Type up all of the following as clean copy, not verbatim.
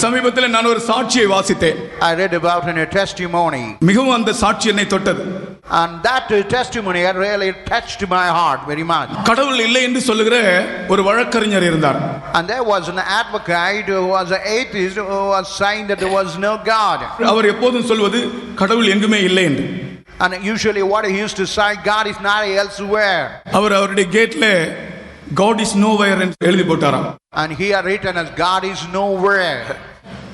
சமீபத்தில் நான் ஒரு சாட்சியை வாசித்தேன். I read about a testimony. மிகவும் அந்த சாட்சி என்னை தொட்டது. And that testimony had really touched my heart very much. கடவுள் இல்லை என்று சொல்லுகிற ஒரு வழக்கறிஞர் இருந்தார். And there was an advocate who was an atheist who was saying that there was no God. அவர் எப்போதும் சொல்வது கடவுள் எங்குமே இல்லை என்று. And usually what he used to say, God is not elsewhere. அவருடைய கேட்ல God is nowhere என்று எழுதி போட்டாராம். And he had written as God is nowhere.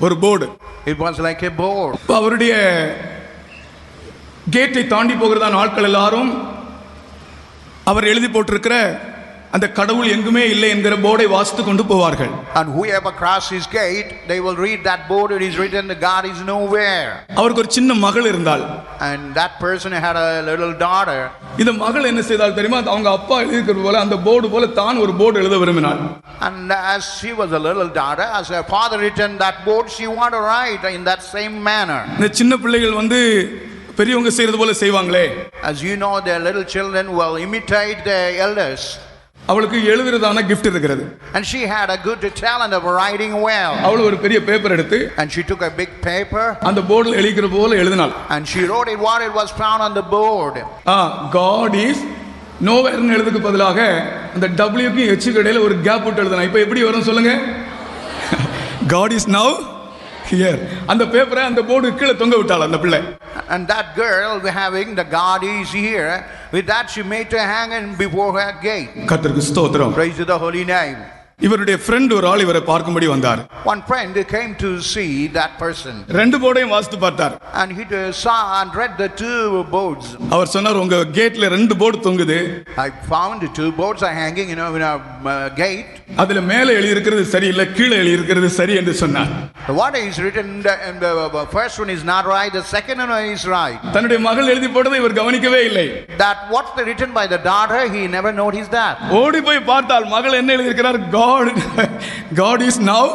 ஒரு board. It was like a board. அவருடைய கேட்டை தாண்டி போகிறதான ஆட்கள் எல்லாரும் அவர் எழுதி போட்டிருக்கிற அந்த கடவுள் எங்குமே இல்லை என்கிற போர்டை வாசித்து கொண்டு போவார்கள். And whoever cross his gate, they will read that board. It is written God is nowhere. அவருக்கு ஒரு சின்ன மகள் இருந்தாள். And that person had a little daughter. இந்த மகள் என்ன செய்தாள் தெரியுமா? அவங்க அப்பா எழுதிக்கிறது போல அந்த போர்டு போல தான் ஒரு போர்டு எழுத விரும்பினாள். And as she was a little daughter, as her father written that board, she wanted to write in that same manner. இந்த சின்ன பிள்ளைகள் பெரியவங்க செய்யறது போல செய்வாங்களே. As you know, their little children will imitate their elders. அவளுக்கு எழுதுறதான gift இருக்கிறது. And she had a good talent of writing well. அவள் ஒரு பெரிய பேப்பர் எடுத்து and she took a big paper அந்த போர்டுல எழுதிக்கிற போல எழுதினாள். and she wrote it what it was found on the board. God is nowhere ன்னு எழுதுக்கு பதிலாக அந்த W க்கு H க்கு இடையில ஒரு கேப் விட்டு எழுதணும். இப்போ எப்படி வரும் சொல்லுங்க? God is now here. அந்த பேப்பரை அந்த போர்டு கீழ தொங்க விட்டாள் அந்த பிள்ளை. And that girl having the God is here, with that she made her hanging before her gate. கர்த்தருக்கு ஸ்தோத்திரம். Praise the holy name. இவருடைய ஃப்ரெண்ட் ஒரு ஆள் இவரை பார்க்கும்படி வந்தார். One friend came to see that person. ரெண்டு போர்டையும் வாசித்து பார்த்தார். And he saw and read the two boards. அவர் சொன்னார் உங்க கேட்ல ரெண்டு போர்டு தொங்குது. I found the two boards are hanging in a gate. அதுல மேலே எழுதி இருக்கிறது சரியில்லை, கீழே எழுதி இருக்கிறது சரி என்று சொன்னார். What is written in the first one is not right, the second one is right. தன்னுடைய மகள் எழுதி போட்டதை இவர் கவனிக்கவே இல்லை. That what's written by the daughter, he never noticed that. ஓடி போய் பார்த்தால் மகள் என்ன எழுதி இருக்கிறார்? God is now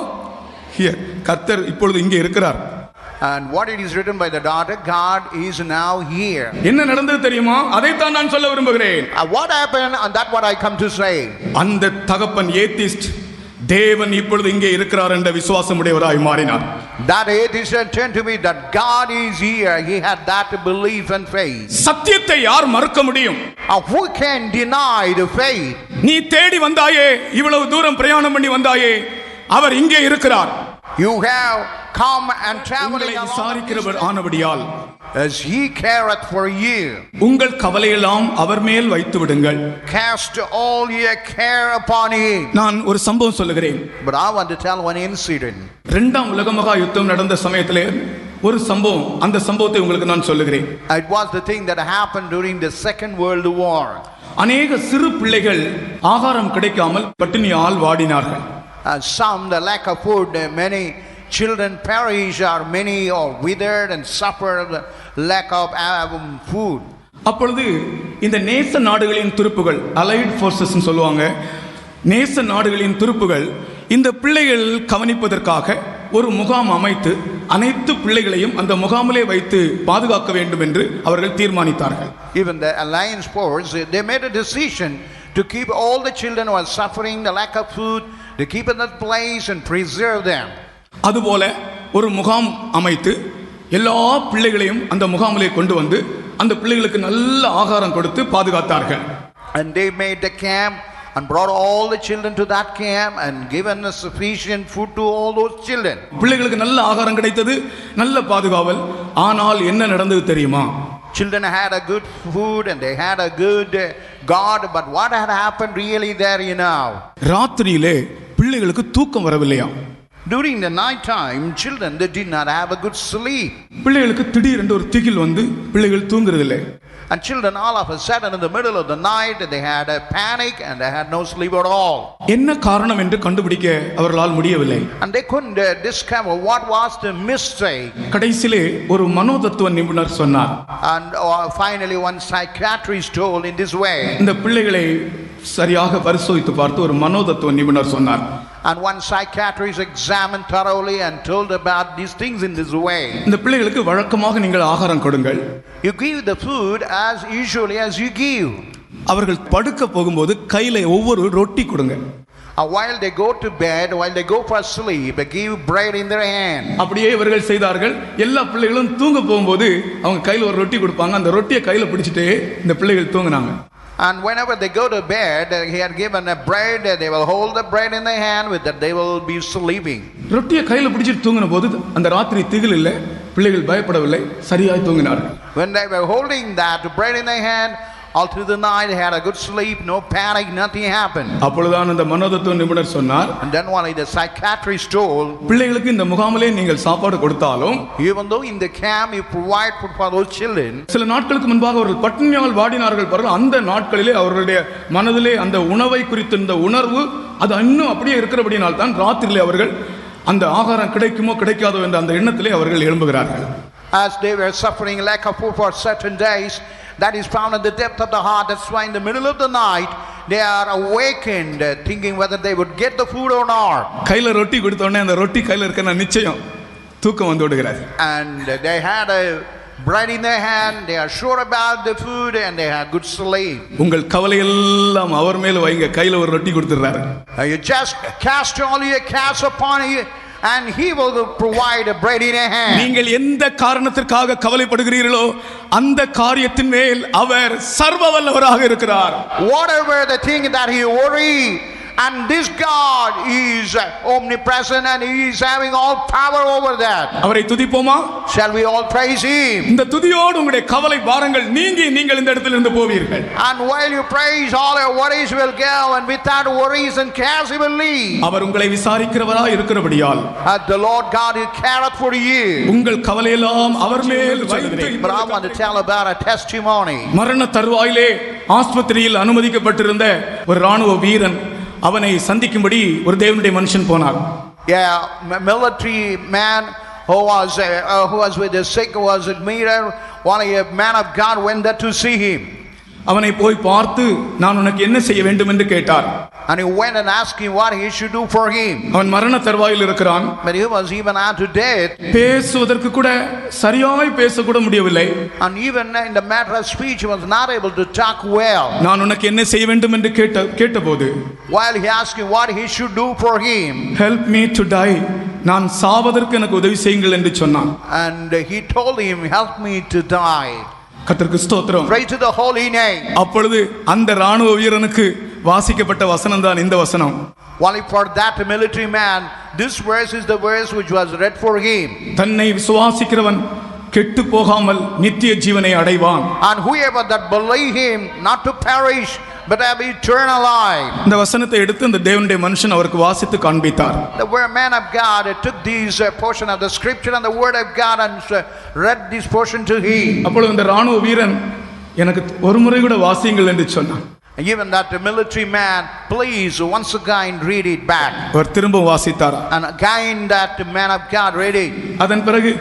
here. கர்த்தர் இப்பொழுது இங்கே இருக்கிறார். And what it is written by the daughter, God is now here. என்ன நடந்தது தெரியுமா? அதைத்தான் நான் சொல்ல விரும்புகிறேன். What happened, and that what I come to say. அந்த தகப்பன் ஏத்திஸ்ட் தேவன் இப்பொழுது இங்கே இருக்கிறார் என்ற விசுவாசம் உடையவராய் மாறினார். That atheist turned to me that God is here. He had that belief and faith. சத்தியத்தை யார் மறுக்க முடியும்? Who can deny the faith? நீ தேடி வந்தாயே, இவ்வளவு தூரம் பிரயாணம் பண்ணி வந்தாயே, அவர் இங்கே இருக்கிறார். You have come and traveling விசாரிக்கிறவர் ஆனபடியால் as he careth for you. உங்கள் கவலையெல்லாம் அவர் மேல் வைத்து விடுங்கள். Cast all your care upon him. நான் ஒரு சம்பவம் சொல்லுகிறேன். But I want to tell one incident. இரண்டாம் உலக மகா யுத்தம் நடந்த சமயத்திலே ஒரு சம்பவம், அந்த சம்பவத்தை உங்களுக்கு நான் சொல்லுகிறேன். It was the thing that happened during the Second World War. அநேக சிறு பிள்ளைகள் ஆகாரம் கிடைக்காமல் பட்டினியால் வாடினார்கள். Some the lack of food, many children perish, or many are withered and suffer the lack of food. அப்பொழுது இந்த நேச நாடுகளின் துருப்புகள், அலைட் ஃபோர்சஸ் சொல்லுவாங்க, நேச நாடுகளின் துருப்புகள் இந்த பிள்ளைகள் கவனிப்பதற்காக ஒரு முகாம் அமைத்து அனைத்து பிள்ளைகளையும் அந்த முகாமிலே வைத்து பாதுகாக்க வேண்டும் என்று அவர்கள் தீர்மானித்தார்கள். Even the alliance force, they made a decision to keep all the children who are suffering the lack of food, to keep in that place and preserve them. அதுபோல ஒரு முகாம் அமைத்து எல்லா பிள்ளைகளையும் அந்த முகாமிலே கொண்டு வந்து அந்த பிள்ளைகளுக்கு நல்ல ஆகாரம் கொடுத்து பாதுகாத்தார்கள். And they made the camp and brought all the children to that camp and given a sufficient food to all those children. பிள்ளைகளுக்கு நல்ல ஆகாரம் கிடைத்தது, நல்ல பாதுகாவல். ஆனால் என்ன நடந்தது தெரியுமா? Children had a good food and they had a good God, but what had happened really there, you know? ராத்திரியிலே பிள்ளைகளுக்கு தூக்கம் வரவில்லையா? During the night time, children, they did not have a good sleep. பிள்ளைகளுக்கு திடீரென்று ஒரு திகில் வந்து பிள்ளைகள் தூங்குறதில்லை. And children all of a sudden in the middle of the night they had a panic and they had no sleep at all. என்ன காரணம் என்று கண்டுபிடிக்க அவர்களால் முடியவில்லை. And they couldn't discover what was the mistake. கடைசியிலே ஒரு மனோதத்துவ நிபுணர் சொன்னார். And finally one psychiatrist told in this way. இந்த பிள்ளைகளை சரியாக பரிசோதித்து பார்த்து ஒரு மனோதத்துவ நிபுணர் சொன்னார். And one psychiatrist examined thoroughly and told about these things in this way. இந்த பிள்ளைகளுக்கு வழக்கமாக நீங்கள் ஆகாரம் கொடுங்கள். You give the food as usually as you give. அவர்கள் படுக்க போகும்போது கையில ஒவ்வொரு ரொட்டி கொடுங்க. while they go to bed, while they go for sleep, they give bread in their hand. அப்படியே இவர்கள் செய்தார்கள். எல்லா பிள்ளைகளும் தூங்க போகும்போது அவங்க கையில ஒரு ரொட்டி கொடுப்பாங்க. அந்த ரொட்டியை கையில பிடிச்சிட்டு இந்த பிள்ளைகள் தூங்குனாங்க. And whenever they go to bed, he had given a bread, they will hold the bread in their hand, with that they will be sleeping. ரொட்டியை கையில பிடிச்சிட்டு தூங்கின போது அந்த ராத்திரி திகில் இல்லை, பிள்ளைகள் பயப்படவில்லை, சரியாய் தூங்கினார்கள். When they were holding that bread in their hand, all through the night they had a good sleep, no panic, nothing happened. அப்பொழுதுதான் அந்த மனோதத்துவ நிபுணர் சொன்னார், And then one of the psychiatrists told, பிள்ளைகளுக்கு இந்த முகாமிலே நீங்கள் சாப்பாடு கொடுத்தாலும் even though in the camp you provide food for those children, சில நாட்களுக்கு முன்பாக அவர்கள் பட்டினியால் வாடினார்கள் பாருங்கள். அந்த நாட்களிலே அவர்களுடைய மனதிலே அந்த உணவை குறித்த இந்த உணர்வு அது இன்னும் அப்படியே இருக்கிறபடியால் தான் ராத்திரியிலே அவர்கள் அந்த ஆகாரம் கிடைக்குமோ கிடைக்காதோ என்ற அந்த எண்ணத்திலே அவர்கள் எழும்புகிறார்கள். as they were suffering lack of food for certain days, that is found in the depth of the heart. That's why in the middle of the night they are awakened, thinking whether they would get the food or not. கையில ரொட்டி கொடுத்த உடனே அந்த ரொட்டி கையில இருக்க நிச்சயம் தூக்கம் வந்து விடுகிறது. And they had a bread in their hand, they are sure about the food, and they had good sleep. உங்கள் கவலை எல்லாம் அவர் மேல வைங்க, கையில ஒரு ரொட்டி கொடுத்துறாரு. You just cast all your cares upon him, and he will provide a bread in your hand. நீங்கள் எந்த காரணத்திற்காக கவலைப்படுகிறீர்களோ அந்த காரியத்தின் மேல் அவர் சர்வ வல்லவராக இருக்கிறார். Whatever the thing that you worry, and this God is omnipresent, and he is having all power over that. அவரை துதிப்போமா? Shall we all praise him? இந்த துதியோடு உங்களுடைய கவலை பாரங்கள் நீங்கி நீங்கள் இந்த இடத்திலிருந்து போவீர்கள். And while you praise, all your worries will go, and without worries and cares he will leave. அவர் உங்களை விசாரிக்கிறவராய் இருக்கிறபடியால் The Lord God who careth for you. உங்கள் கவலையெல்லாம் அவர் மேல் வைத்து. But I want to tell about a testimony. மரண தருவாயிலே ஆஸ்பத்திரியில் அனுமதிக்கப்பட்டிருந்த ஒரு ராணுவ வீரன் அவனை சந்திக்கும்படி ஒரு தேவனுடைய மனுஷன் போனார். Military man who was with the sick, was admitted. One a man of God went there to see him. அவனை போய் பார்த்து நான் உனக்கு என்ன செய்ய வேண்டும் என்று கேட்டார். And he went and asked him what he should do for him. அவன் மரண தருவாயில் இருக்கிறான். But he was even unto death. பேசுவதற்கு கூட சரியாய் பேச கூட முடியவில்லை. And even in the matter of speech he was not able to talk well. நான் உனக்கு என்ன செய்ய வேண்டும் என்று கேட்டபோது while he asked him what he should do for him, help me to die, நான் சாவதற்கு எனக்கு உதவி செய்யுங்கள் என்று சொன்னான். and he told him, help me to die. கர்த்தருக்கு ஸ்தோத்திரம். Praise to the holy name. அப்பொழுது அந்த ராணுவ வீரனுக்கு வாசிக்கப்பட்ட வசனம் தான் இந்த வசனம். Only for that military man, this verse is the verse which was read for him. தன்னை விசுவாசிக்கிறவன் கெட்டு போகாமல் நித்திய ஜீவனை அடைவான். And whoever that believe him not to perish but have eternal life. இந்த வசனத்தை எடுத்து இந்த தேவனுடைய மனுஷன் அவருக்கு வாசித்து காண்பித்தார். The man of God took this portion of the scripture and the word of God and read this portion to him. அப்பொழுது இந்த ராணுவ வீரன் எனக்கு ஒரு முறை கூட வாசியுங்கள் என்று சொன்னான். Even that military man, please once again read it back. அவர் திரும்ப வாசித்தார். And again that man of God read it. அதன் பிறகு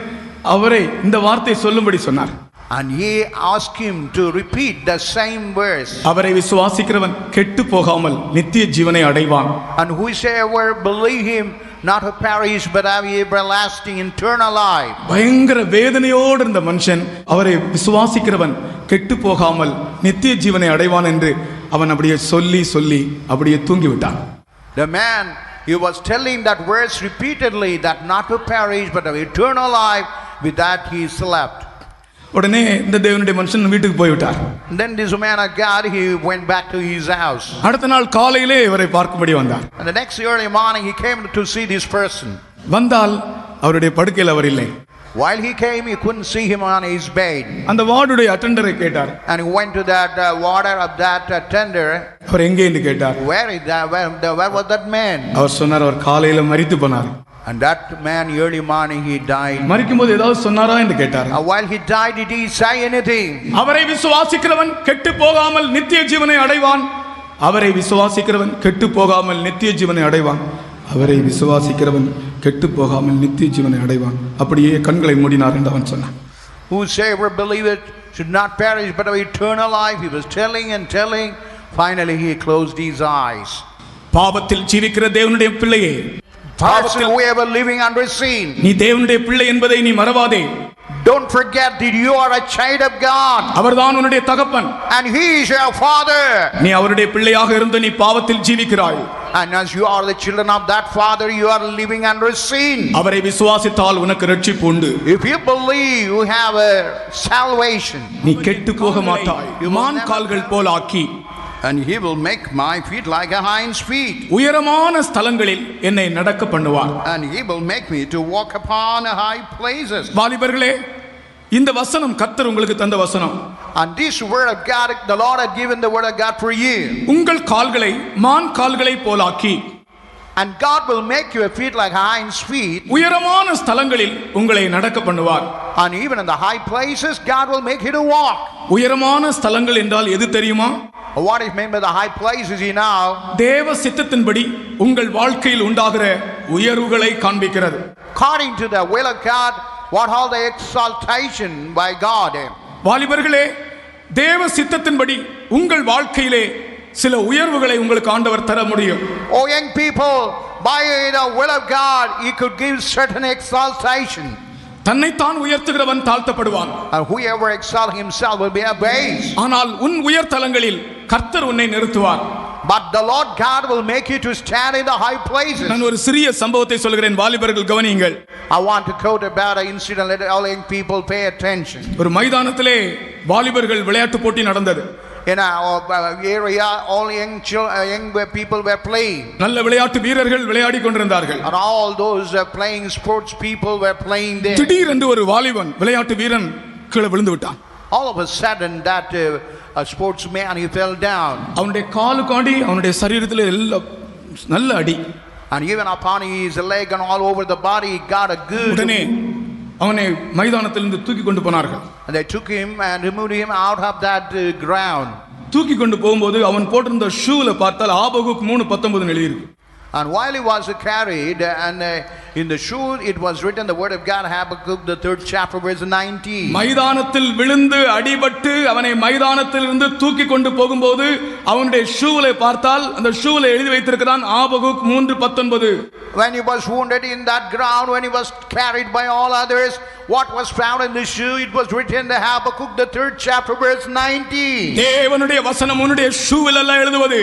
அவரை இந்த வார்த்தை சொல்லும்படி சொன்னார். And he asked him to repeat the same verse. அவரை விசுவாசிக்கிறவன் கெட்டு போகாமல் நித்திய ஜீவனை அடைவான். And whosoever believe him not to perish but have everlasting eternal life. பயங்கர வேதனையோடு இருந்த மனுஷன் அவரை விசுவாசிக்கிறவன் கெட்டு போகாமல் நித்திய ஜீவனை அடைவான் என்று அவன் அப்படியே சொல்லி சொல்லி அப்படியே தூங்கி விட்டான். The man, he was telling that verse repeatedly, that not to perish but have eternal life. With that he slept. உடனே இந்த தேவனுடைய மனுஷன் வீட்டுக்கு போய்விட்டார். Then this man of God, he went back to his house. அடுத்த நாள் காலையிலே இவரை பார்க்கும்படி வந்தார். And the next early morning he came to see this person. வந்தால் அவருடைய படுக்கையில் அவர் இல்லை. While he came, he couldn't see him on his bed. அந்த வார்டுடைய அட்டெண்டரை கேட்டார். And he went to that warder of that attender. அவர் எங்கே என்று கேட்டார். Where is that? Where was that man? அவர் சொன்னார் அவர் காலையில மரித்து போனார். And that man early morning he died. மரிக்கும்போது ஏதாவது சொன்னாரா என்று கேட்டார். While he died, did he say anything? அவரை விசுவாசிக்கிறவன் கெட்டு போகாமல் நித்திய ஜீவனை அடைவான். அவரை விசுவாசிக்கிறவன் கெட்டு போகாமல் நித்திய ஜீவனை அடைவான். அவரை விசுவாசிக்கிறவன் கெட்டு போகாமல் நித்திய ஜீவனை அடைவான். அப்படியே கண்களை மூடினார் என்று அவன் சொன்னான். Whosoever believeth should not perish but have eternal life. He was telling and telling. Finally he closed his eyes. பாவத்தில் ஜீவிக்கிற தேவனுடைய பிள்ளையே, Person whoever living under sin, நீ தேவனுடைய பிள்ளை என்பதை நீ மறவாதே. Don't forget that you are a child of God அவர்தான் உன்னுடைய தகப்பன். and he is your father. நீ அவருடைய பிள்ளையாக இருந்து நீ பாவத்தில் ஜீவிக்கிறாய். And as you are the children of that father, you are living under sin. அவரை விசுவாசித்தால் உனக்கு ரட்சிப்பு உண்டு. If you believe, you have a salvation. நீ கெட்டு போக மாட்டாய். மான் கால்கள் போல் ஆக்கி And he will make my feet like a hind's feet. உயரமான ஸ்தலங்களில் என்னை நடக்க பண்ணுவார். And he will make me to walk upon high places. வாலிபர்களே, இந்த வசனம் கர்த்தர் உங்களுக்கு தந்த வசனம். And this word of God, the Lord had given the word of God for you. உங்கள் கால்களை மான் கால்களை போலாக்கி And God will make your feet like hind's feet. உயரமான ஸ்தலங்களில் உங்களை நடக்க பண்ணுவார். And even in the high places, God will make you to walk. உயரமான ஸ்தலங்கள் என்றால் எது தெரியுமா? What is meant by the high places, you know? தேவ சித்தத்தின்படி உங்கள் வாழ்க்கையில் உண்டாகிற உயர்வுகளை காண்பிக்கிறது. According to the will of God, what all the exaltation by God. வாலிபர்களே, தேவ சித்தத்தின்படி உங்கள் வாழ்க்கையிலே சில உயர்வுகளை உங்களுக்கு ஆண்டவர் தர முடியும். Oh young people, by the will of God, he could give certain exaltation. தன்னைத்தான் உயர்த்துகிறவன் தாழ்த்தப்படுவான். And whoever exalt himself will be abased. ஆனால் உன் உயர்தலங்களில் கர்த்தர் உன்னை நிறுத்துவார். But the Lord God will make you to stand in the high places. நான் ஒரு சிறிய சம்பவத்தை சொல்கிறேன், வாலிபர்கள் கவனியுங்கள். I want to quote about an incident. Let all young people pay attention. ஒரு மைதானத்திலே வாலிபர்கள் விளையாட்டு போட்டி நடந்தது. In our area, all young people were playing. நல்ல விளையாட்டு வீரர்கள் விளையாடி கொண்டிருந்தார்கள். And all those playing sports people were playing there. திடீரென்று ஒரு வாலிபன் விளையாட்டு வீரன் கீழே விழுந்து விட்டான். All of a sudden that a sportsman, he fell down. அவனுடைய காலுக்காண்டி அவனுடைய சரீரத்தில் எல்லாம் நல்ல அடி. And even upon his leg and all over the body, he got a good. உடனே அவனை மைதானத்திலிருந்து தூக்கி கொண்டு போனார்கள். And they took him and removed him out of that ground. தூக்கி கொண்டு போகும்போது அவன் போட்டிருந்த ஷூல பார்த்தால் ஆபகுக் 3:19 எழுதியிருக்கு. And while he was carried, and in the shoe it was written the word of God, Habakkuk the 3rd chapter verse 19. மைதானத்தில் விழுந்து அடிபட்டு அவனை மைதானத்திலிருந்து தூக்கி கொண்டு போகும்போது அவனுடைய ஷூலை பார்த்தால் அந்த ஷூல எழுதி வைத்திருக்கிறான் Habakkuk 3:19. When he was wounded in that ground, when he was carried by all others, what was found in the shoe? It was written in the Habakkuk the 3rd chapter verse 19. தேவனுடைய வசனம் உன்னுடைய ஷூவில் அல்ல எழுதுவது.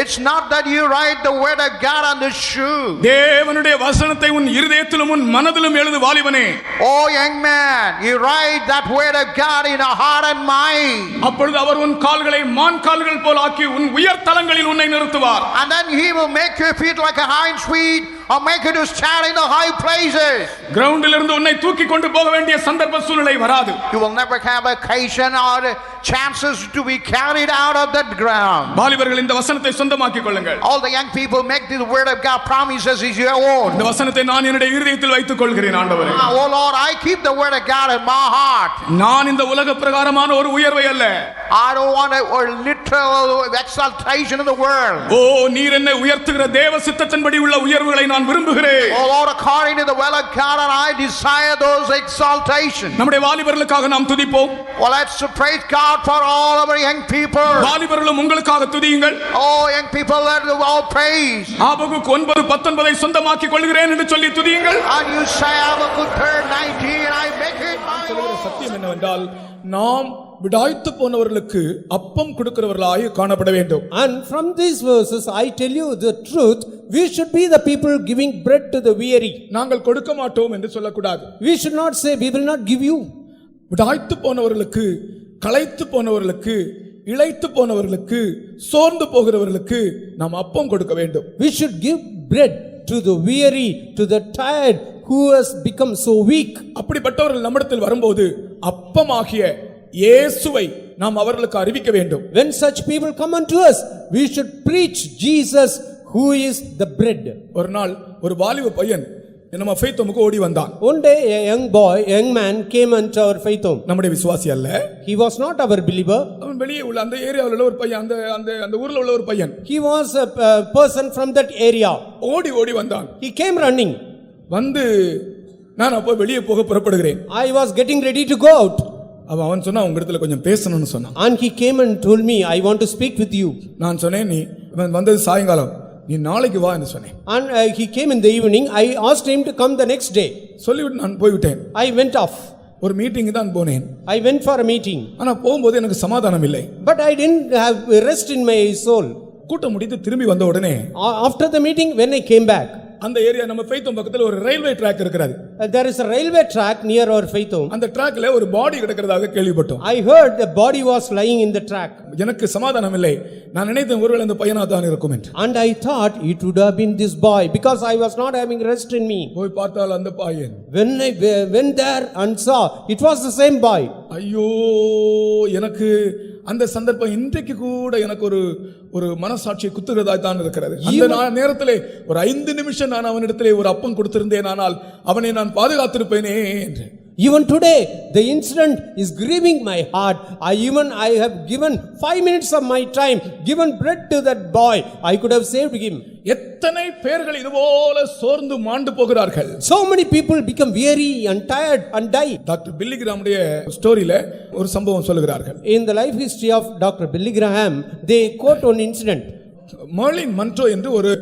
It's not that you write the word of God on the shoe. தேவனுடைய வசனத்தை உன் இருதயத்திலும் உன் மனதிலும் எழுது வாலிபனே. Oh young man, you write that word of God in a heart and mind. அப்பொழுது அவர் உன் கால்களை மான் கால்கள் போல் ஆக்கி உன் உயர் தலங்களில் உன்னை நிறுத்துவார். And then he will make your feet like a hind's feet, or make you to stand in the high places. கிரவுண்டில் இருந்து உன்னை தூக்கி கொண்டு போக வேண்டிய சந்தர்ப்ப சூழ்நிலை வராது. You will never have occasion or chances to be carried out of that ground. வாலிபர்கள் இந்த வசனத்தை சொந்தமாக்கிக் கொள்ளுங்கள். All the young people make this word of God promises is your own. இந்த வசனத்தை நான் என்னுடைய இருதயத்தில் வைத்துக் கொள்கிறேன் ஆண்டவரே. Oh Lord, I keep the word of God in my heart. நான் இந்த உலக பிரகாரமான ஒரு உயர்வை அல்ல. I don't want a literal exaltation of the world. ஓ நீர் என்னை உயர்த்துகிற தேவ சித்தத்தின்படி உள்ள உயர்வுகளை நான் விரும்புகிறேன். Oh Lord, according to the will of God, and I desire those exaltations. நம்முடைய வாலிபர்களுக்காக நாம் துதிப்போம். Well, let's praise God for all of our young people. வாலிபர்களும் உங்களுக்காக துதியுங்கள். Oh young people, let them all praise. Habakkuk 9:19 சொந்தமாக்கிக் கொள்கிறேன் என்று சொல்லி துதியுங்கள். And you say, Habakkuk 3:19, I make it my own. சத்தியம் என்னவென்றால் நாம் விடாய்த்து போனவர்களுக்கு அப்பம் கொடுக்கிறவர்களாய் காணப்பட வேண்டும். And from these verses I tell you the truth, we should be the people giving bread to the weary. நாங்கள் கொடுக்க மாட்டோம் என்று சொல்லக்கூடாது. We should not say we will not give you. விடாய்த்து போனவர்களுக்கு, களைத்து போனவர்களுக்கு, இளைத்து போனவர்களுக்கு, சோர்ந்து போகிறவர்களுக்கு நாம் அப்பம் கொடுக்க வேண்டும். We should give bread to the weary, to the tired who has become so weak. அப்படிப்பட்டவர்கள் நம்மிடத்தில் வரும்போது அப்பமாகிய இயேசுவை நாம் அவர்களுக்கு அறிவிக்க வேண்டும். When such people come unto us, we should preach Jesus who is the bread. ஒரு நாள் ஒரு வாலிப பையன் நம்ம ஃபெய்த் ஹோமுக்கு ஓடி வந்தான். One day a young man came unto our faith home. நம்முடைய விசுவாசி அல்ல. He was not our believer. அவன் வெளியே உள்ள அந்த ஏரியாவில் உள்ள ஒரு பையன், அந்த ஊர்ல உள்ள ஒரு பையன். He was a person from that area. ஓடி வந்தான். He came running. வந்து நான் அப்போ வெளியே போக புறப்படுகிறேன். I was getting ready to go out. அவன் சொன்னா உங்க இடத்துல கொஞ்சம் பேசணும்னு சொன்னான். And he came and told me, I want to speak with you. நான் சொன்னேன், நீ வந்தது சாயங்காலம், நீ நாளைக்கு வா என்று சொன்னேன். And he came in the evening. I asked him to come the next day. சொல்லிவிட்டு நான் போய்விட்டேன். I went off. ஒரு மீட்டிங் தான் போனேன். I went for a meeting, ஆனா போகும்போது எனக்கு சமாதானம் இல்லை. but I didn't have rest in my soul. கூட்டம் முடித்து திரும்பி வந்த உடனே After the meeting, when I came back, அந்த ஏரியா நம்ம ஃபெய்த்தோம் பக்கத்துல ஒரு ரயில்வே ட்ராக் இருக்கிறது. there is a railway track near our faith home. அந்த ட்ராக்ல ஒரு பாடி கிடக்கிறதாக கேள்விப்பட்டோம். I heard the body was lying in the track. எனக்கு சமாதானம் இல்லை. நான் நினைத்தேன் ஒருவேளை அந்த பையனா தான் இருக்கும் என்று. And I thought it would have been this boy because I was not having rest in me. போய் பார்த்தால் அந்த பையன். When I went there and saw, it was the same boy. ஐயோ, எனக்கு அந்த சந்தர்ப்பம் இன்றைக்கு கூட எனக்கு ஒரு மனசாட்சியை குத்துகிறதா தான் இருக்கிறது. அந்த நேரத்திலே ஒரு 5 நிமிஷம் நான் அவனிடத்திலே ஒரு அப்பம் கொடுத்திருந்தேன், ஆனால் அவனை நான் பாதுகாத்திருப்பேனே என்று. Even today, the incident is grieving my heart. I have given 5 minutes of my time, given bread to that boy. I could have saved him. எத்தனை பேர்கள் இதுபோல சோர்ந்து மாண்டு போகிறார்கள். So many people become weary and tired and die. Doctor Billy கிராமுடைய ஸ்டோரியில ஒரு சம்பவம் சொல்லுகிறார்கள். In the life history of Dr. Billy Graham, they quote one incident. Marilyn Monroe என்று ஒரு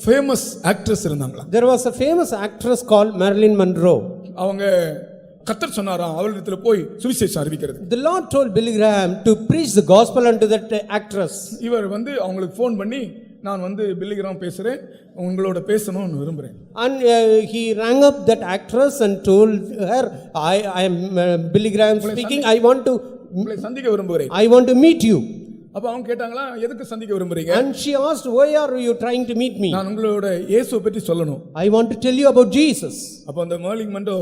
ஃபேமஸ் ஆக்ட்ரஸ் இருந்தாங்களா. There was a famous actress called Marilyn Monroe. அவங்க கர்த்தர் சொன்னாராம் அவளிடத்துல போய் சுவிசேஷம் அறிவிக்கிறது. The Lord told Billy Graham to preach the gospel unto that actress. இவர் அவங்களுக்கு ஃபோன் பண்ணி, நான் பில்லி கிராம் பேசுறேன், உங்களோட பேசணும்னு விரும்புறேன். And he rang up that actress and told her, I am Billy Graham speaking. உங்களை சந்திக்க விரும்புகிறேன். I want to meet you. அப்ப அவங்க கேட்டாங்களா, எதுக்கு சந்திக்க விரும்புறீங்க? And she asked, why are you trying to meet me? நான் உங்களோட இயேசுவை பற்றி சொல்லணும். I want to tell you about Jesus. அப்ப அந்த மர்லின் மன்றோ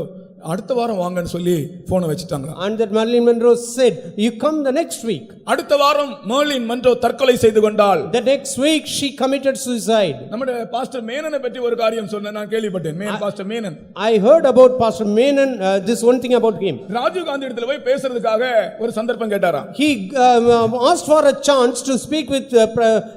அடுத்த வாரம் வாங்கன்னு சொல்லி போனை வச்சிட்டாங்க. And that Marilyn Monroe said, you come the next week. அடுத்த வாரம் மர்லின் மன்றோ தற்கொலை செய்து கொண்டாள். The next week she committed suicide. நம்முடைய பாஸ்டர் மேனனை பற்றி ஒரு காரியம் சொன்ன நான் கேள்விப்பட்டேன். Pastor Menon. I heard about Pastor Menon, this one thing about him. Rajiv Gandhi இடத்துல போய் பேசுறதுக்காக ஒரு சந்தர்ப்பம் கேட்டாராம். He asked for a chance to speak with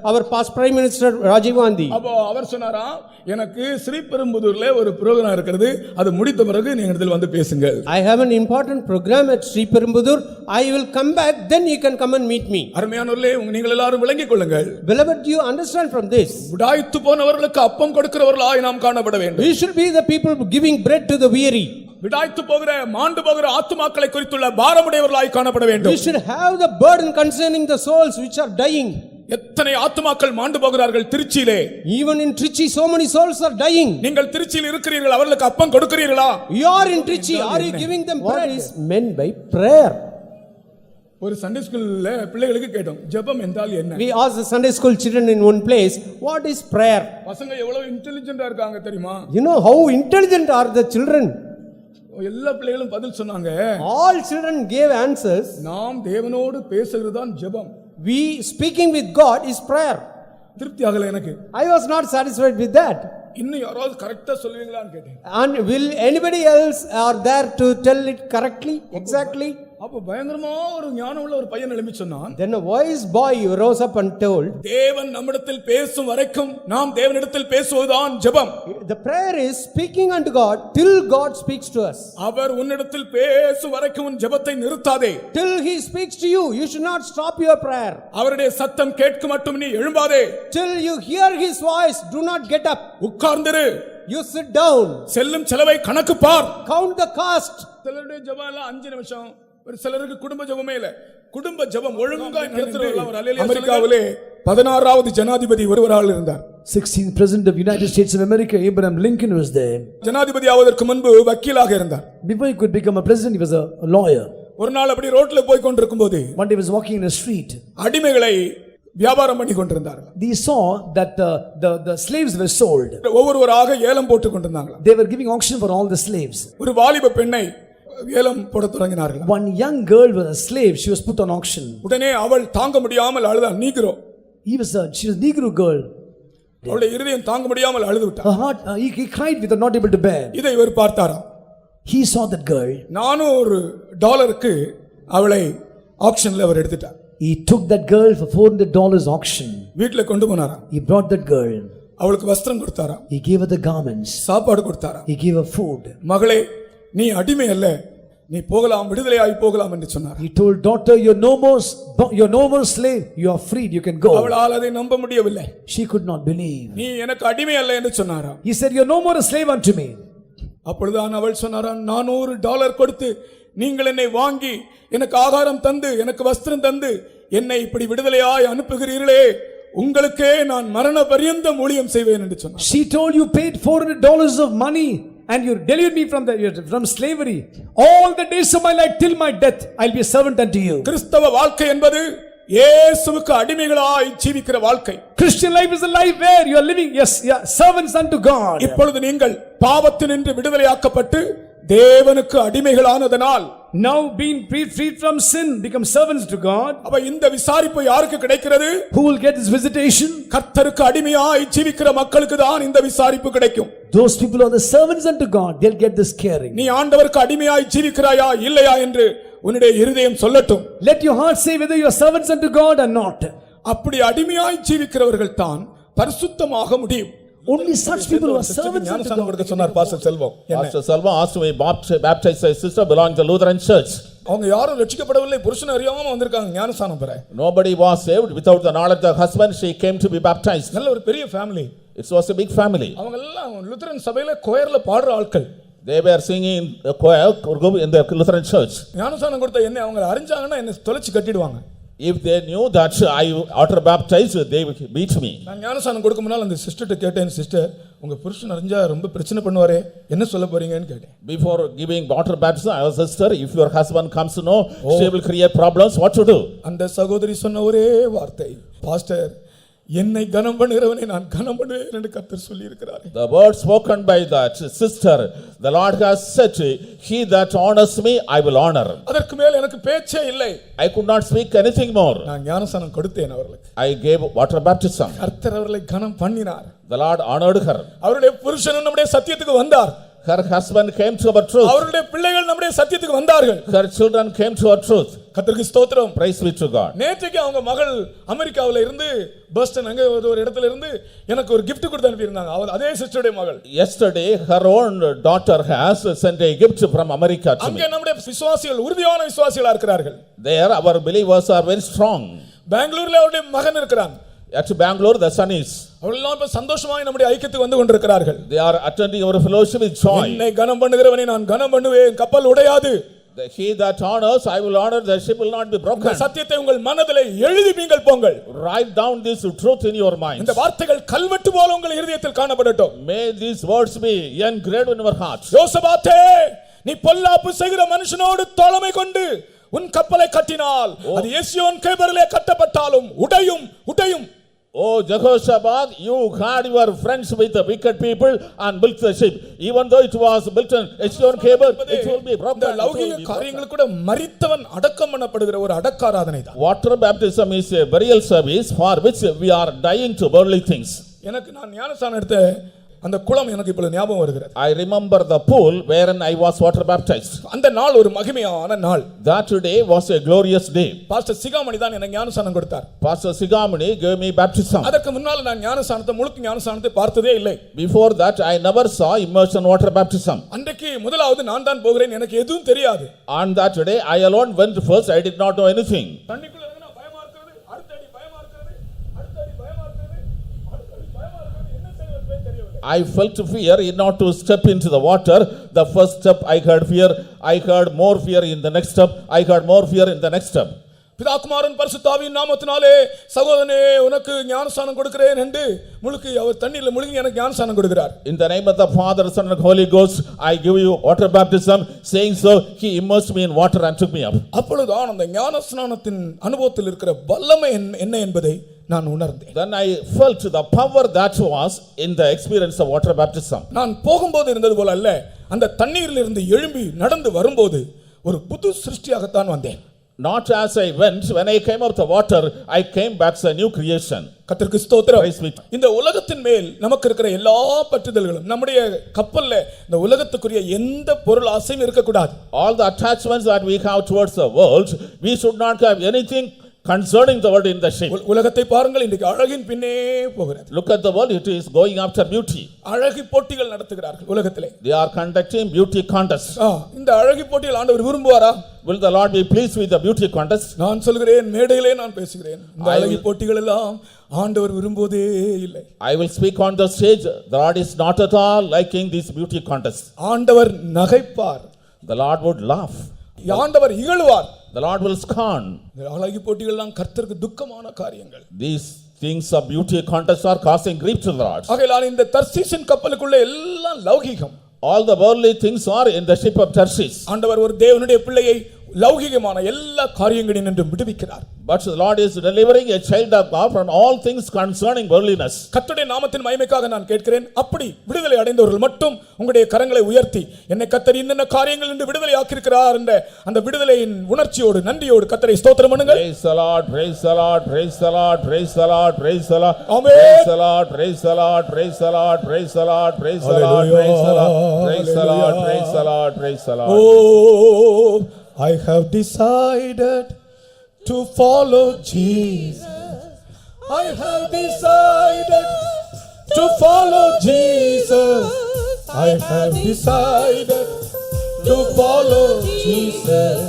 our past Prime Minister Rajiv Gandhi. அப்போ அவர் சொன்னாராம், எனக்கு ஸ்ரீபெரும்புதூர்ல ஒரு புரோகிராம் இருக்கிறது, அது முடித்த பிறகு நீங்க இடத்துல வந்து பேசுங்கள். I have an important program at Sriperumbudur. I will come back, then you can come and meet me. அருமையானவர்களே, நீங்கள் எல்லாரும் விளங்கிக் கொள்ளுங்கள். Beloved, do you understand from this? விடாய்த்து போனவர்களுக்கு அப்பம் கொடுக்கிறவர்களாய் நாம் காணப்பட வேண்டும். We should be the people giving bread to the weary. விடாய்த்து போகிற மாண்டு போகிற ஆத்துமாக்களை குறித்துள்ள பாரமுடையவர்களாய் காணப்பட வேண்டும். We should have the burden concerning the souls which are dying. எத்தனை ஆத்துமாக்கள் மாண்டு போகிறார்கள் திருச்சியிலே. Even in Trichy so many souls are dying. நீங்கள் திருச்சியில் இருக்கிறீர்கள், அவர்களுக்கு அப்பம் கொடுக்கிறீர்களா? You are in Trichy, are you giving them bread? What is meant by prayer? ஒரு சண்டே ஸ்கூல்ல பிள்ளைகளுக்கு கேட்டோம், ஜெபம் என்றால் என்ன? We asked the Sunday school children in one place, what is prayer? பசங்க எவ்வளவு இன்டெலிஜென்ட்டா இருக்காங்க தெரியுமா? You know how intelligent are the children? எல்லா பிள்ளைகளும் பதில் சொன்னாங்க. All children gave answers. நாம் தேவனோடு பேசுகிறதுதான் ஜெபம். We speaking with God is prayer. திருப்தி ஆகல எனக்கு. I was not satisfied with that. இன்னும் யாராவது கரெக்ட்டா சொல்வீங்களான்னு கேட்டேன். And will anybody else are there to tell it correctly, exactly? அப்ப பயங்கரமா ஒரு ஞானம் உள்ள ஒரு பையன் எழும்பி சொன்னான். Then a wise boy rose up and told, தேவன் நம்மிடத்தில் பேசும் வரைக்கும் நாம் தேவனிடத்தில் பேசுவதுதான் ஜெபம். The prayer is speaking unto God till God speaks to us. அவர் உன்னிடத்தில் பேசும் வரைக்கும் உன் ஜெபத்தை நிறுத்தாதே. Till he speaks to you, you should not stop your prayer. அவருடைய சத்தம் கேட்கும் மட்டும் நீ எழும்பாதே. Till you hear his voice, do not get up. உட்கார்ந்திரு. You sit down. செல்லும் செலவை கணக்கு பார். Count the cost. சிலருடைய ஜெபம் எல்லாம் 5 நிமிஷம், ஒரு சிலருக்கு குடும்ப ஜெபமே இல்ல. குடும்ப ஜெபம் ஒழுங்கா நடத்துறவங்க ஒரு அல்லேலூயா. அமெரிக்காவிலே 16வது ஜனாதிபதி ஒருவரால் இருந்தார். 16th President of United States of America, Abraham Lincoln was there. ஜனாதிபதி ஆவதற்கு முன்பு வக்கீலாக இருந்தார். Before he could become a president, he was a lawyer. ஒரு நாள் அப்படி ரோட்ல போய் கொண்டிருக்கும்போது One day he was walking in a street. அடிமைகளை வியாபாரம் பண்ணி கொண்டிருந்தார்கள். They saw that the slaves were sold. ஒவ்வொருவராக ஏலம் போட்டு கொண்டிருந்தாங்க. They were giving auction for all the slaves. ஒரு வாலிப பெண்ணை ஏலம் போட தொடங்கினார்கள். One young girl was a slave. She was put on auction. உடனே அவள் தாங்க முடியாமல் அழுதாள். Negro. She was a Negro girl. அவளுடைய இருதயம் தாங்க முடியாமல் அழுது விட்டாள். Her heart, he cried with her not able to bear. இதை இவர் பார்த்தாராம். He saw that girl. $400 அவளை ஆக்ஷன்ல அவர் எடுத்துட்டார். He took that girl for $400 auction. வீட்ல கொண்டு போனாராம். He brought that girl. அவளுக்கு வஸ்திரம் கொடுத்தாராம். He gave her the garments. சாப்பாடு கொடுத்தாராம். He gave her food. மகளே, நீ அடிமை அல்ல, நீ போகலாம், விடுதலையாய் போகலாம் என்று சொன்னார். He told, daughter, you're no more slave, you are freed, you can go. அவளால் அதை நம்ப முடியவில்லை. She could not believe. நீ எனக்கு அடிமை அல்ல என்று சொன்னாராம். He said, you're no more a slave unto me. அப்பொழுதுதான் அவள் சொன்னாராம், $400 கொடுத்து நீங்கள் என்னை வாங்கி எனக்கு ஆகாரம் தந்து எனக்கு வஸ்திரம் தந்து என்னை இப்படி விடுதலையாய் அனுப்புகிறீர்களே, உங்களுக்கே நான் மரண பரியந்தம் ஊழியம் செய்வேன் என்று சொன்னார். She told you paid $400 of money and you delivered me from slavery. All the days of my life till my death I'll be a servant unto you. கிறிஸ்தவ வாழ்க்கை என்பது இயேசுவுக்கு அடிமைகளாய் ஜீவிக்கிற வாழ்க்கை. Christian life is a life where you are living, yes, yeah, servants unto God. இப்பொழுது நீங்கள் பாவத்தினின்று விடுதலையாக்கப்பட்டு தேவனுக்கு அடிமைகளானதனால், now being freed from sin, become servants to God. அப்ப இந்த விசாரிப்பு யாருக்கு கிடைக்கிறது? Who will get this visitation? கர்த்தருக்கு அடிமையாய் ஜீவிக்கிற மக்களுக்கு தான் இந்த விசாரிப்பு கிடைக்கும். Those people are the servants unto God, they'll get this caring. நீ ஆண்டவருக்கு அடிமையாய் ஜீவிக்கிறாயா இல்லையா என்று உன்னுடைய இருதயம் சொல்லட்டும். Let your heart say whether you are servants unto God or not. அப்படி அடிமையாய் ஜீவிக்கிறவர்கள் தான் பரிசுத்தமாக முடியும். Only such people who are servants unto God. சொன்னார் pastor Selvam. Pastor Selva asked me baptize a sister belonging to the Lutheran church. அவங்க யாரும் ரட்சிக்கப்படவில்லை, புருஷன் அறியாம வந்திருக்காங்க ஞானஸ்நானம் பெற. Nobody was saved without the knowledge of the husband. She came to be baptized. நல்ல ஒரு பெரிய family. It was a big family. அவங்க எல்லாம் லுத்தரன் சபையில கோயர்ல பாடுற ஆட்கள். They were singing in the choir in the Lutheran church. ஞானஸ்நானம் கொடுத்த என்ன அவங்க அறிஞ்சாங்கன்னா என்ன தொலைச்சு கட்டிடுவாங்க. If they knew that I ought baptized, they would beat me. நான் ஞானஸ்நானம் கொடுக்க முன்னால் அந்த சிஸ்டர்ட்ட கேட்டேன், சிஸ்டர் உங்க புருஷன் அறிஞ்சா ரொம்ப பிரச்சனை பண்ணுவாரே, என்ன சொல்ல போறீங்கன்னு கேட்டேன். Before giving water baptism, I was sister, if your husband comes to know, she will create problems, what to do? அந்த சகோதரி சொன்ன ஒரே வார்த்தை, பாஸ்டர் என்னை கனம் பண்ணுகிறவனை நான் கனம் பண்ணுவேன் என்று கர்த்தர் சொல்லி இருக்கிறார். The word spoken by that sister, the Lord has said, he that honors me I will honor. அதற்கு மேல் எனக்கு பேச்சே இல்லை. I could not speak anything more. நான் ஞானஸ்நானம் கொடுத்தேன் அவர்களுக்கு. I gave water baptism. கர்த்தர் அவர்களை கனம் பண்ணினார். The Lord honored her. அவருடைய புருஷன் நம்முடைய சத்தியத்துக்கு வந்தார். Her husband came to our truth. அவருடைய பிள்ளைகள் நம்முடைய சத்தியத்துக்கு வந்தார்கள். Her children came to our truth. கர்த்தருக்கு ஸ்தோத்திரம். Praise be to God. நேற்றுக்கு அவங்க மகள் அமெரிக்காவுல இருந்து பஸ்டன் அங்க ஒரு இடத்துல இருந்து எனக்கு ஒரு gift கொடுத்து அனுப்பி இருந்தாங்க. அதே சிஸ்டருடைய மகள். Yesterday her own daughter has sent a gift from America to me. அங்க நம்முடைய விசுவாசிகள் உறுதியான விசுவாசிகளா இருக்கிறார்கள். There our believers are very strong. பெங்களூர்ல அவருடைய மகன் இருக்கிறான். At Bangalore the son is. அவர்கள் இப்ப சந்தோஷமாய் நம்முடைய ஐக்கியத்துக்கு வந்து கொண்டிருக்கிறார்கள். They are attending our fellowship with joy. என்னை கனம் பண்ணுகிறவனை நான் கனம் பண்ணுவேன், கப்பல் உடையாது. He that honors I will honor, the ship will not be broken. சத்தியத்தை உங்கள் மனதிலே எழுதி நீங்கள் போங்கள். Write down this truth in your mind. இந்த வார்த்தைகள் கல்வெட்டு போல உங்கள் இதயத்தில் காணப்படட்டும். May these words be engraved in your heart. யோசபாத்தே, நீ பொல்லாப்பு செய்கிற மனுஷனோடு தோழமை கொண்டு உன் கப்பலை கட்டினால் அது எஸ்யோன் கேபரிலே கட்டப்பட்டாலும் உடையும் உடையும். Oh Jehoshaphat, you had your friends with the wicked people and built the ship. Even though it was built on Ezion cable, it will be broken. இந்த லௌகிக காரியங்கள் கூட மரித்தவன் அடக்கம் பண்ணப்படுகிற ஒரு அடக்காராதனை தான். Water baptism is a burial service for which we are dying to worldly things. எனக்கு நான் ஞானஸ்நானம் எடுத்த அந்த குளம் எனக்கு இப்பொழுது ஞாபகம் வருகிறது. I remember the pool wherein I was water baptized. அந்த நாள் ஒரு மகிமையான நாள். That day was a glorious day. Pastor Sigamani தான் எனக்கு ஞானஸ்நானம் கொடுத்தார். Pastor Sigamani gave me baptism. அதற்கு முன்னால் நான் ஞானஸ்நானத்தை முழுக்க ஞானஸ்நானத்தை பார்த்ததே இல்லை. Before that I never saw immersion water baptism. அன்றைக்கு முதலாவது நான் தான் போகிறேன், எனக்கு எதுவும் தெரியாது. On that day I alone went first. I did not know anything. தண்ணிக்குள்ள இறங்கினா பயமா இருக்குது, அடுத்த அடி பயமா இருக்குது, அடுத்த அடி பயமா இருக்குது, அடுத்த அடி பயமா இருக்குது, என்ன செய்வது தெரியவில்லை. I felt fear in not to step into the water. The first step I heard fear. I heard more fear in the next step. I heard more fear in the next step. பிதா குமாரன் பரிசுத்த ஆவியின் நாமத்தினாலே சகோதரனே உனக்கு ஞானஸ்நானம் கொடுக்கிறேன் என்று முழுக்கி அவர் தண்ணீரில் முழுகி எனக்கு ஞானஸ்நானம் கொடுக்கிறார். In the name of the Father, Son and Holy Ghost, I give you water baptism. Saying so, he immersed me in water and took me up. அப்பொழுதுதான் அந்த ஞானஸ்நானத்தின் அனுபவத்தில் இருக்கிற வல்லமை என்ன என்பதை நான் உணர்ந்தேன். Then I felt the power that was in the experience of water baptism. நான் போகும்போது இருந்தது போல அல்ல, அந்த தண்ணீரில் இருந்து எழும்பி நடந்து வரும்போது ஒரு புது சிருஷ்டியாகத்தான் வந்தேன். Not as I went, when I came out of the water, I came back as a new creation. கர்த்தருக்கு ஸ்தோத்திரம். Praise be. இந்த உலகத்தின் மேல் நமக்கு இருக்கிற எல்லா பற்றுதல்களும் நம்முடைய கப்பல்ல இந்த உலகத்துக்குரிய எந்த பொருள் ஆசையும் இருக்கக்கூடாது. All the attachments that we have towards the world, we should not have anything concerning the world in the ship. உலகத்தை பாருங்கள், இன்றைக்கு அழகின் பின்னே போகிறது. Look at the world, it is going after beauty. அழகி போட்டிகள் நடத்துகிறார்கள் உலகத்திலே. They are conducting beauty contests. இந்த அழகி போட்டியில் ஆண்டவர் விரும்புவாரா? Will the Lord be pleased with the beauty contest? நான் சொல்கிறேன், மேடையிலே நான் பேசுகிறேன், இந்த அழகி போட்டிகள் எல்லாம் ஆண்டவர் விரும்புவதே இல்லை. I will speak on the stage. The Lord is not at all liking these beauty contests. ஆண்டவர் நகைப்பார். The Lord would laugh. ஆண்டவர் இகழுவார். The Lord will scorn. இந்த அழகி போட்டிகள்லாம் கர்த்தருக்கு துக்கமான காரியங்கள். These things of beauty contests are causing grief to the Lord. ஆகையால் இந்த தர்சீசின் கப்பலுக்குள்ள எல்லாம் லௌகிகம். All the worldly things are in the ship of Tarshish. ஆண்டவர் ஒரு தேவனுடைய பிள்ளையை லௌகிகமான எல்லா காரியங்களிலும் நின்று விடுவிக்கிறார். But the Lord is delivering a child of God from all things concerning worldliness. கர்த்தருடைய நாமத்தின் மகிமைக்காக நான் கேட்கிறேன், அப்படி விடுதலை அடைந்தவர்கள் மட்டும் உங்களுடைய கரங்களை உயர்த்தி என்னை கர்த்தர் இன்னென்ன காரியங்கள் என்று விடுதலை ஆக்கியிருக்கிறார் என்ற அந்த விடுதலையின் உணர்ச்சியோடு நன்றியோடு கர்த்தரை ஸ்தோத்திரம் பண்ணுங்கள். Praise the Lord, praise the Lord, praise the Lord, praise the Lord, praise the Lord. Amen. Praise the Lord, praise the Lord, praise the Lord, praise the Lord, praise the Lord, praise the Lord, praise the Lord, praise the Lord, praise the Lord. Oh, I have decided to follow Jesus. I have decided to follow Jesus. I have decided to follow Jesus.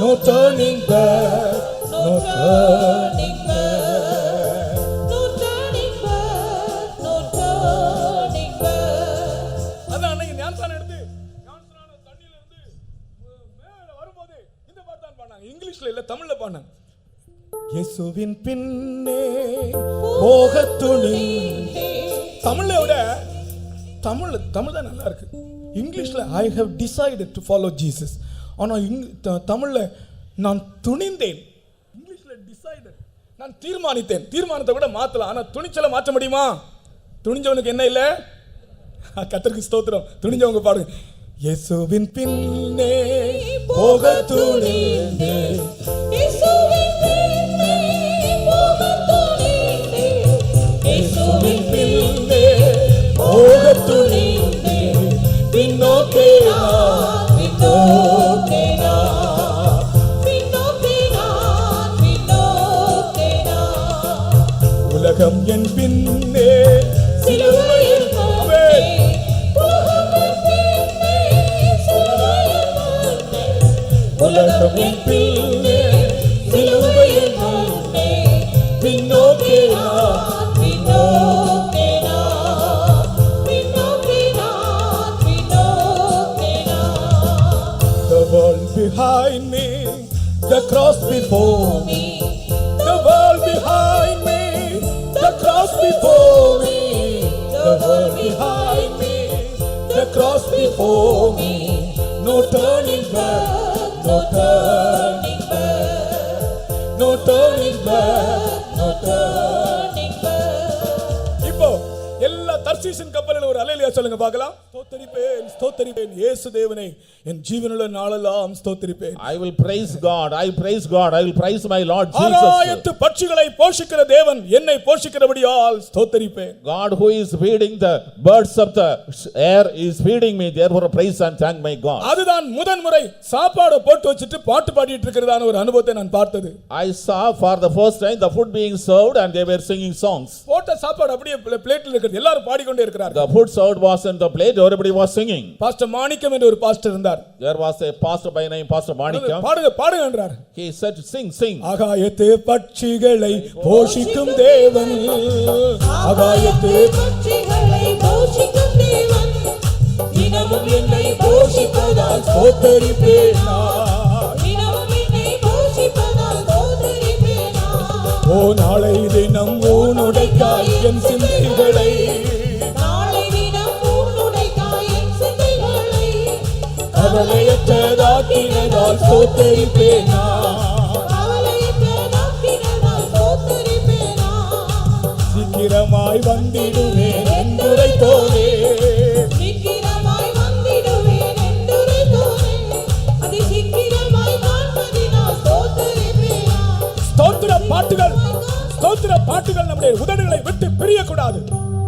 No turning back, no turning back. No turning back, no turning back. அதான் அன்னைக்கு ஞானஸ்நானம் எடுத்து ஞானஸ்நானம் தண்ணியில இருந்து மேல வரும்போது இந்த பாட்டு தான் பாடுனாங்க. இங்கிலீஷ்ல இல்ல, தமிழ்ல பாடுனாங்க. இயேசுவின் பின்னே போகத் துணிந்தே. தமிழை விட தமிழ் தான் நல்லா இருக்கு. இங்கிலீஷ்ல I have decided to follow Jesus. ஆனா தமிழ்ல நான் துணிந்தேன். இங்கிலீஷ்ல decided நான் தீர்மானித்தேன். தீர்மானத்தை கூட மாத்தலாம், ஆனா துணிச்சலை மாற்ற முடியுமா? துணிஞ்சவனுக்கு என்ன இல்ல? கர்த்தருக்கு ஸ்தோத்திரம். துணிஞ்சவங்க பாடுங்க. இயேசுவின் பின்னே போகத் துணிந்தே. இயேசுவின் பின்னே போகத் துணிந்தே. இயேசுவின் பின்னே போகத் துணிந்தே. பின்னோக்கே நான், பின்னோக்கே நான், பின்னோக்கே நான், பின்னோக்கே நான். உலகம் என் பின்னே சிலுவையில் முன்னே, உலகம் என் பின்னே சிலுவையில் முன்னே. பின்னோக்கே நான், பின்னோக்கே நான், பின்னோக்கே நான், பின்னோக்கே நான். the world behind me, the cross before me. The world behind me, the cross before me. The world behind me, the cross before me. No turning back, no turning back, no turning back, no turning back. இப்போ எல்லா தர்சீசின் கப்பலில் ஒரு அல்லேலூயா சொல்லுங்க பார்க்கலாம். ஸ்தோத்திரிப்பேன், ஸ்தோத்திரிப்பேன் இயேசு தேவனை என் ஜீவனுள்ள நாளெல்லாம் ஸ்தோத்திரிப்பேன். I will praise God, I praise God, I will praise my Lord Jesus. ஆகாயத்து பட்சிகளை போஷிக்கிற தேவன் என்னை போஷிக்கிறபடியால் ஸ்தோத்திரிப்பேன். God who is feeding the birds of the air is feeding me, therefore praise and thank my God. அதுதான் முதன்முறை சாப்பாடு போட்டு வச்சிட்டு பாட்டு பாடிட்டு இருக்கிறதான ஒரு அனுபவத்தை நான் பார்த்தது. I saw for the first time the food being served and they were singing songs. போட்ட சாப்பாடு அப்படியே பிளேட்ல இருக்குது, எல்லாரும் பாடிக்கொண்டே இருக்கிறார்கள். The food served was in the plate, everybody was singing. Pastor Manickam என்ற ஒரு பாஸ்டர் இருந்தார். There was a pastor by name Pastor Manikam. பாடுங்க பாடுங்க என்றார். He said sing, sing. ஆகாயத்து பட்சிகளை போஷிக்கும் தேவன், ஆகாயத்து பட்சிகளை போஷிக்கும் தேவன், தினமும் என்னை போஷிப்பதால் ஸ்தோத்திரிப்பேன் நான். தினமும் என்னை போஷிப்பதால் ஸ்தோத்திரிப்பேன் நான். ஓ நாளை தினம் ஊனுடைக்காய் என் சிந்தைகளை, நாளை தினம் உன்னுடைக்காய் என் சிந்தைகளை கவலையற்றதாக்கினதால் ஸ்தோத்திரிப்பேன் நான். கவலையற்றதாக்கினதால் ஸ்தோத்திரிப்பேன் நான். சீக்கிரமாய் வந்திடுவேன் என்றுரைத்தோனே. சீக்கிரமாய் வந்திடுவேன் என்றுரைத்தோனே. அதி சீக்கிரமாய் காண்பதினால் ஸ்தோத்திரிப்பேன் நான். ஸ்தோத்திர பாட்டுகள் நம்முடைய உதடுகளை விட்டு பிரியக்கூடாது.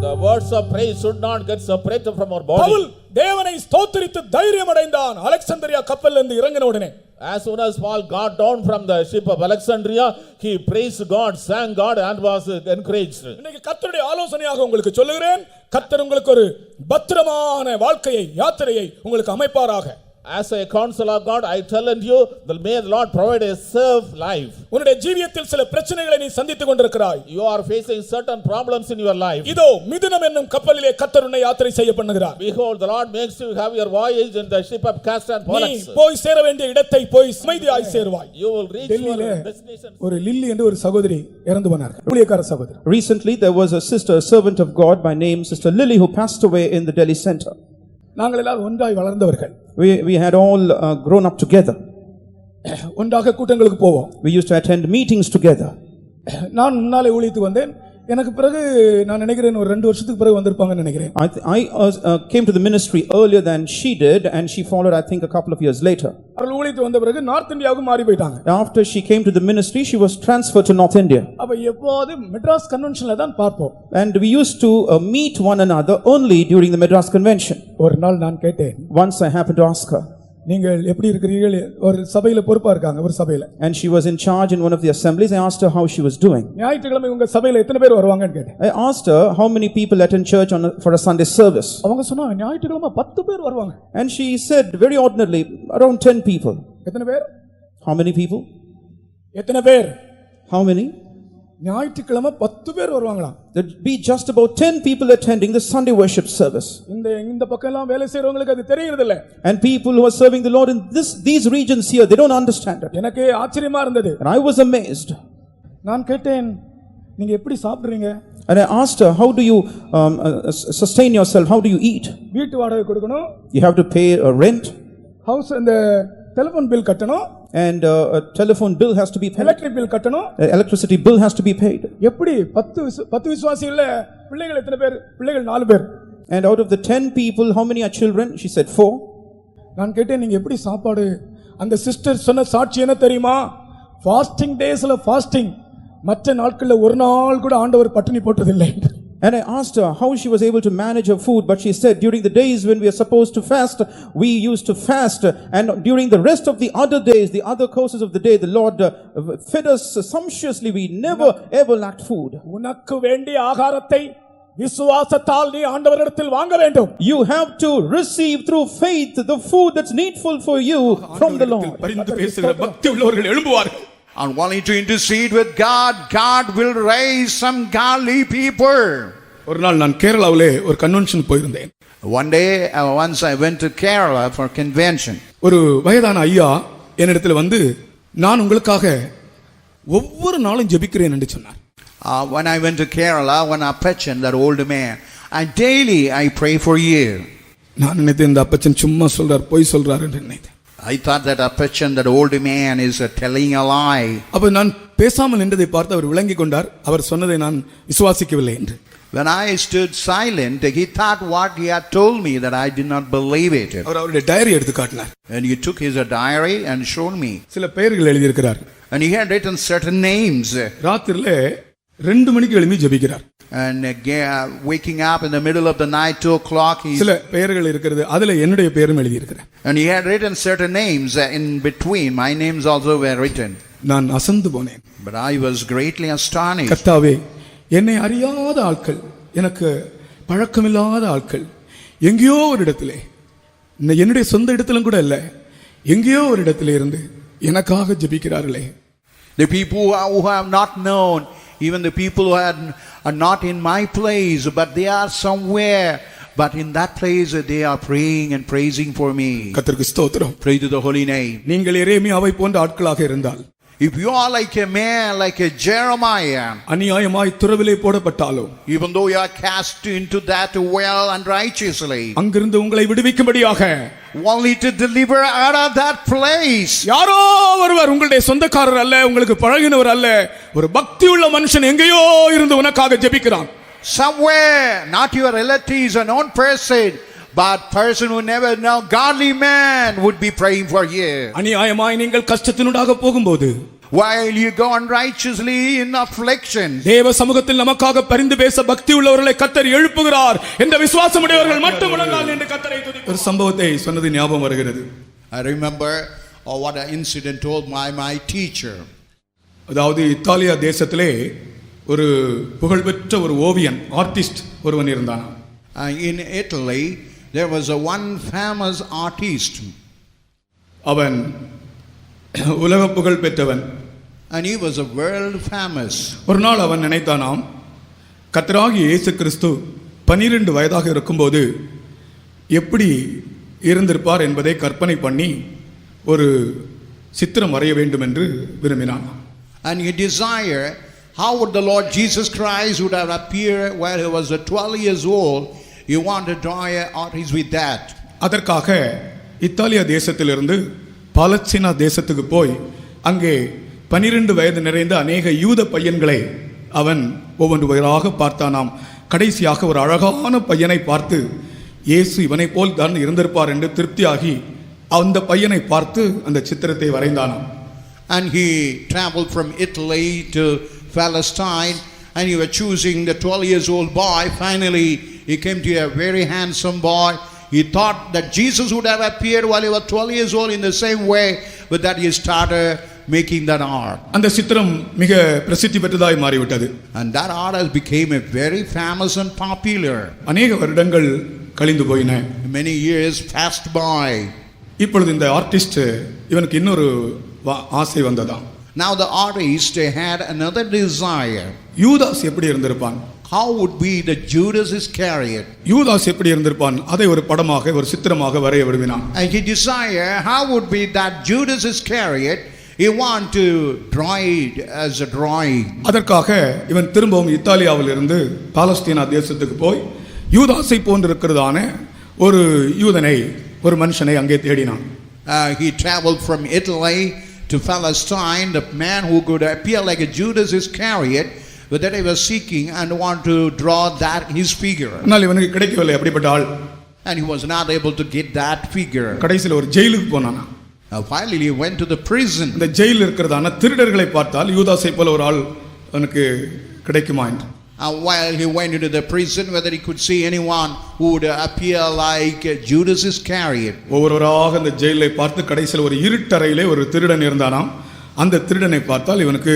The words of praise should not get separated from our body. Pavul தேவனை ஸ்தோத்திரித்து தைரியம் அடைந்தான் அலெக்சாந்திரியா கப்பல்ல இருந்து இறங்கின உடனே. As soon as Paul got down from the ship of Alexandria, he praised God, sang God and was encouraged. இன்னைக்கு கர்த்தருடைய ஆலோசனையாக உங்களுக்கு சொல்லுகிறேன், கர்த்தர் உங்களுக்கு ஒரு பத்திரமான வாழ்க்கையை யாத்திரையை உங்களுக்கு அமைப்பாராக. As a counsel of God, I tell unto you, may the Lord provide a safe life. உன்னுடைய ஜீவியத்தில் சில பிரச்சனைகளை நீ சந்தித்துக் கொண்டிருக்கிறாய். You are facing certain problems in your life. இதோ மிதுனம் என்னும் கப்பலிலே கர்த்தர் உன்னை யாத்திரை செய்ய பண்ணுகிறார். Behold, the Lord makes you have your voyage in the ship of Castor and நீ Pollux. போய் சேர வேண்டிய இடத்தை போய் அமைதியாய் சேருவாய். You will reach your destination. ஒரு லில்லி என்று ஒரு சகோதரி இறந்து போனார். ஊழியக்கார சகோதரி. Recently, there was a sister, a servant of God by name Sister Lily, who passed away in the Delhi center. நாங்கள் எல்லாரும் ஒன்றாய் வளர்ந்தவர்கள். We had all grown up together. ஒன்றாக கூட்டங்களுக்கு போவோம். We used to attend meetings together. நான் முன்னாலே ஊழியத்துக்கு வந்தேன். எனக்கு பிறகு நான் நினைக்கிறேன் ஒரு 2 வருஷத்துக்கு பிறகு வந்திருப்பாங்கன்னு நினைக்கிறேன். I came to the ministry earlier than she did, and she followed, I think, a couple of years later. அவர்கள் ஊழியத்துக்கு வந்த பிறகு நார்த் இந்தியாவுக்கு மாறி போயிட்டாங்க. After she came to the ministry, she was transferred to North India. அப்ப எப்போது மெட்ராஸ் கன்வென்ஷன்ல தான் பார்ப்போம். And we used to meet one another only during the Madras convention. ஒரு நாள் நான் கேட்டேன். Once I happened to ask her. நீங்கள் எப்படி இருக்கிறீர்கள்? ஒரு சபையில பொறுப்பா இருக்காங்க ஒரு சபையில. And she was in charge in one of the assemblies. I asked her how she was doing. ஞாயிற்றுக்கிழமை உங்க சபையில எத்தனை பேர் வருவாங்கன்னு கேட்டேன். I asked her how many people attend church for a Sunday service. அவங்க சொன்னாங்க ஞாயிற்றுக்கிழமை 10 பேர் வருவாங்க. And she said very ordinarily around 10 people. எத்தனை பேர்? How many people? எத்தனை பேர்? How many? ஞாயிற்றுக்கிழமை 10 பேர் வருவாங்களாம். There'd be just about 10 people attending the Sunday worship service. இந்த பக்கம் எல்லாம் வேலை செய்றவங்களுக்கு அது தெரியறது இல்ல. And people who are serving the Lord in these regions here, they don't understand it. எனக்கு ஆச்சரியமா இருந்தது. And I was amazed. நான் கேட்டேன் நீங்க எப்படி சாப்பிடுறீங்க? And I asked her, how do you sustain yourself? How do you eat? வீட்டு வாடகை கொடுக்கணும். You have to pay a rent. House இந்த டெலிபோன் பில் கட்டணும். And a telephone bill has to be paid. Electric bill கட்டணும். Electricity bill has to be paid. எப்படி 10 விசுவாசிகள்ல பிள்ளைகள் எத்தனை பேர்? பிள்ளைகள் 4 பேர். And out of the 10 people, how many are children? She said 4. நான் கேட்டேன் நீங்க எப்படி சாப்பாடு? அந்த சிஸ்டர் சொன்ன சாட்சி என்ன தெரியுமா? ஃபாஸ்டிங் டேஸ்ல ஃபாஸ்டிங், மற்ற நாட்கள்ல ஒரு நாள் கூட ஆண்டவர் பட்டினி போட்டதில்லை. And I asked her how she was able to manage her food, but she said during the days when we are supposed to fast, we used to fast, and during the rest of the other days, the other courses of the day, the Lord fed us sumptuously. We never ever lacked food. உனக்கு வேண்டிய ஆகாரத்தை விசுவாசத்தால் நீ ஆண்டவரிடத்தில் வாங்க வேண்டும். You have to receive through faith the food that's needful for you from the Lord. பரிந்து பேசுகிற பக்தி உள்ளவர்கள் எழும்புவார்கள். And wanting to intercede with God, God will raise some godly people. ஒரு நாள் நான் கேரளாவிலே ஒரு கன்வென்ஷன் போயிருந்தேன். Once I went to Kerala for convention. ஒரு வயதான ஐயா என்னிடத்தில் வந்து நான் உங்களுக்காக ஒவ்வொரு நாளும் ஜெபிக்கிறேன் என்று சொன்னார். When I went to Kerala, one Appachan, that old man, and daily I pray for you. நான் நினைத்தேன் இந்த அப்பச்சன் சும்மா சொல்றார், பொய் சொல்றார் என்று நினைத்தேன். I thought that Appachan, that old man, is telling a lie. அப்ப நான் பேசாமல் நின்றதை பார்த்து அவர் விளங்கிக் கொண்டார், அவர் சொன்னதை நான் விசுவாசிக்கவில்லை என்று. When I stood silent, he thought what he had told me, that I did not believe it. அவர் அவருடைய டைரி எடுத்து காட்டினார். And he took his diary and showed me. சில பெயர்கள் எழுதி இருக்கிறார். And he had written certain names. ராத்திரில 2 மணிக்கு எழும்பி ஜெபிக்கிறார். And waking up in the middle of the night, 2 o'clock. சில பெயர்கள் இருக்கிறது, அதுல என்னுடைய பெயரும் எழுதி இருக்கிறேன். And he had written certain names in between. My names also were written. நான் அசந்து போனேன். But I was greatly astonished. கர்த்தாவே, என்னை அறியாத ஆட்கள், எனக்கு பழக்கமில்லாத ஆட்கள், எங்கேயோ ஒரு இடத்திலே, என்னுடைய சொந்த இடத்திலும் கூட இல்ல, எங்கேயோ ஒரு இடத்திலே இருந்து எனக்காக ஜெபிக்கிறார்களே. The people who have not known, even the people who are not in my place, but they are somewhere, but in that place they are praying and praising for me. கர்த்தருக்கு ஸ்தோத்திரம். Pray to the holy name. நீங்கள் எரேமியாவை போன்ற ஆட்களாக இருந்தால், if you are like a man, like a Jeremiah, அநியாயமாய் துறவிலே போடப்பட்டாலும், even though you are cast into that well unrighteously, அங்கிருந்து உங்களை விடுவிக்கும்படியாக, only to deliver out of that place, யாரோ ஒருவர், உங்களுடைய சொந்தக்காரர் அல்ல, உங்களுக்கு பழகினவர் அல்ல, ஒரு பக்தியுள்ள மனுஷன் எங்கேயோ இருந்து உனக்காக ஜெபிக்கிறான். somewhere, not your relatives or known person, but person who never know, godly man would be praying for you. அநியாயமாய் நீங்கள் கஷ்டத்தினூடாக போகும்போது, while you go unrighteously in affliction, தேவ சமூகத்தில் நமக்காக பரிந்து பேச பக்தி உள்ளவர்களை கர்த்தர் எழுப்புகிறார் என்ற விசுவாசமுடையவர்கள் மட்டும் முழங்கால் நின்று கர்த்தரை துதிப்பார்கள். ஒரு சம்பவத்தை சொன்னது ஞாபகம் வருகிறது. I remember what an incident told my teacher. அதாவது இத்தாலியா தேசத்திலே ஒரு புகழ்பெற்ற ஒரு ஓவியன், ஆர்டிஸ்ட் ஒருவன் இருந்தான். In Italy, there was one famous artist. அவன் உலக புகழ் பெற்றவன். and he was a world famous. ஒரு நாள் அவன் நினைத்தானாம், கர்த்தராகிய இயேசு கிறிஸ்து 12 வயதாக இருக்கும்போது எப்படி இருந்திருப்பார் என்பதை கற்பனை பண்ணி ஒரு சித்திரம் வரைய வேண்டும் என்று விரும்பினான். And he desired how would the Lord Jesus Christ would have appeared while he was 12 years old. He wanted to draw an artist with that. அதற்காக இத்தாலியா தேசத்திலிருந்து பாலஸ்தீனா தேசத்துக்கு போய் அங்கே 12 வயது நிறைந்த அநேக யூத பையன்களை அவன் ஒவ்வொருவராக பார்த்தானாம். கடைசியாக ஒரு அழகான பையனை பார்த்து இயேசு இவனை போல் தான் இருந்திருப்பார் என்று திருப்தியாகி அந்த பையனை பார்த்து அந்த சித்திரத்தை வரைந்தானாம். And he traveled from Italy to Palestine and he was choosing the 12 years old boy. Finally he came to a very handsome boy. He thought that Jesus would have appeared while he was 12 years old in the same way, but that he started making that art. அந்த சித்திரம் மிக பிரசித்தி பெற்றதாய் மாறிவிட்டது. And that art has became a very famous and popular. அநேக வருடங்கள் கழிந்து போயின. Many years passed by. இப்பொழுது இந்த ஆர்டிஸ்ட் இவனுக்கு இன்னொரு ஆசை வந்ததாம். Now the artist had another desire. யூதாஸ் எப்படி இருந்திருப்பான்? How would be the Judas Iscariot? யூதாஸ் எப்படி இருந்திருப்பான்? அதை ஒரு படமாக ஒரு சித்திரமாக வரைய விரும்பினான். And he desired how would be that Judas Iscariot. He want to draw it as a drawing. அதற்காக இவன் திரும்பவும் இத்தாலியாவிலிருந்து பாலஸ்தீனா தேசத்துக்கு போய் யூதாஸை போன்றிருக்கிறதான ஒரு யூதனை ஒரு மனுஷனை அங்கே தேடினான். He traveled from Italy to Palestine, the man who could appear like a Judas Iscariot, but that he was seeking and want to draw that his figure. ஆனால் இவனுக்கு கிடைக்கவில்லை அப்படிப்பட்ட ஆள். And he was not able to get that figure. கடைசியில் ஒரு ஜெயிலுக்கு போனானா. Finally he went to the prison. இந்த ஜெயிலில் இருக்கிறதான திருடர்களை பார்த்தால் யூதாஸை போல ஒரு ஆள் அவனுக்கு கிடைக்குமா என்று. While he went into the prison, whether he could see anyone who would appear like Judas Iscariot. ஒவ்வொருவராக அந்த ஜெயிலை பார்த்து கடைசியில் ஒரு இருட்டறையிலே ஒரு திருடன் இருந்தானாம். அந்த திருடனை பார்த்தால் இவனுக்கு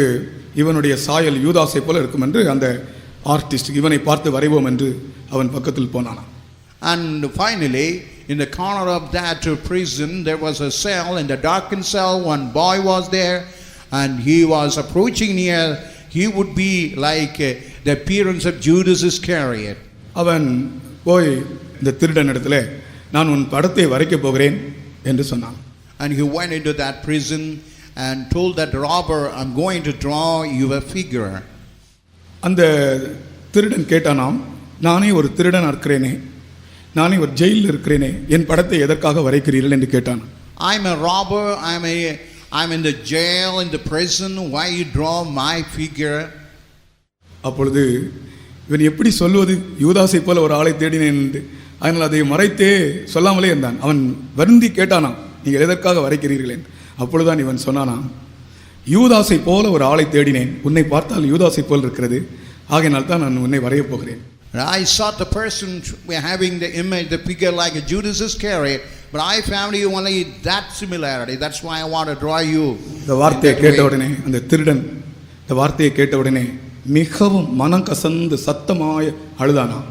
இவனுடைய சாயல் யூதாஸை போல இருக்கும் என்று அந்த ஆர்டிஸ்ட் இவனை பார்த்து வரைவோம் என்று அவன் பக்கத்தில் போனானாம். And finally, in the corner of that prison, there was a cell. In the darkened cell, one boy was there, and he was approaching near. He would be like the appearance of Judas Iscariot. அவன் போய் இந்த திருடன் இடத்துல நான் உன் படத்தை வரைக்கப் போகிறேன் என்று சொன்னான். And he went into that prison and told that robber, I'm going to draw you a figure. அந்த திருடன் கேட்டானாம், நானே ஒரு திருடன் இருக்கிறேனே, நானே ஒரு ஜெயிலில் இருக்கிறேனே, என் படத்தை எதற்காக வரைக்கிறீர்கள் என்று கேட்டான். I'm a robber, I'm in the jail, in the prison, why you draw my figure? அப்பொழுது இவன் எப்படி சொல்வது யூதாஸை போல ஒரு ஆளை தேடினேன் என்று. அதனால் அதை மறைத்தே சொல்லாமலே இருந்தான். அவன் வருந்தி கேட்டானாம், நீங்கள் எதற்காக வரைக்கிறீர்கள் என்று. அப்பொழுதுதான் இவன் சொன்னானாம், யூதாஸை போல ஒரு ஆளை தேடினேன், உன்னை பார்த்தால் யூதாஸை போல் இருக்கிறது, ஆகையினால் தான் நான் உன்னை வரையப் போகிறேன். I saw the person having the image, the figure like a Judas Iscariot, but I found you only that similarity. That's why I want to draw you. இந்த வார்த்தையை கேட்ட உடனே அந்த திருடன் இந்த வார்த்தையை கேட்ட உடனே மிகவும் மனம் கசந்து சத்தமாய் அழுதானாம்.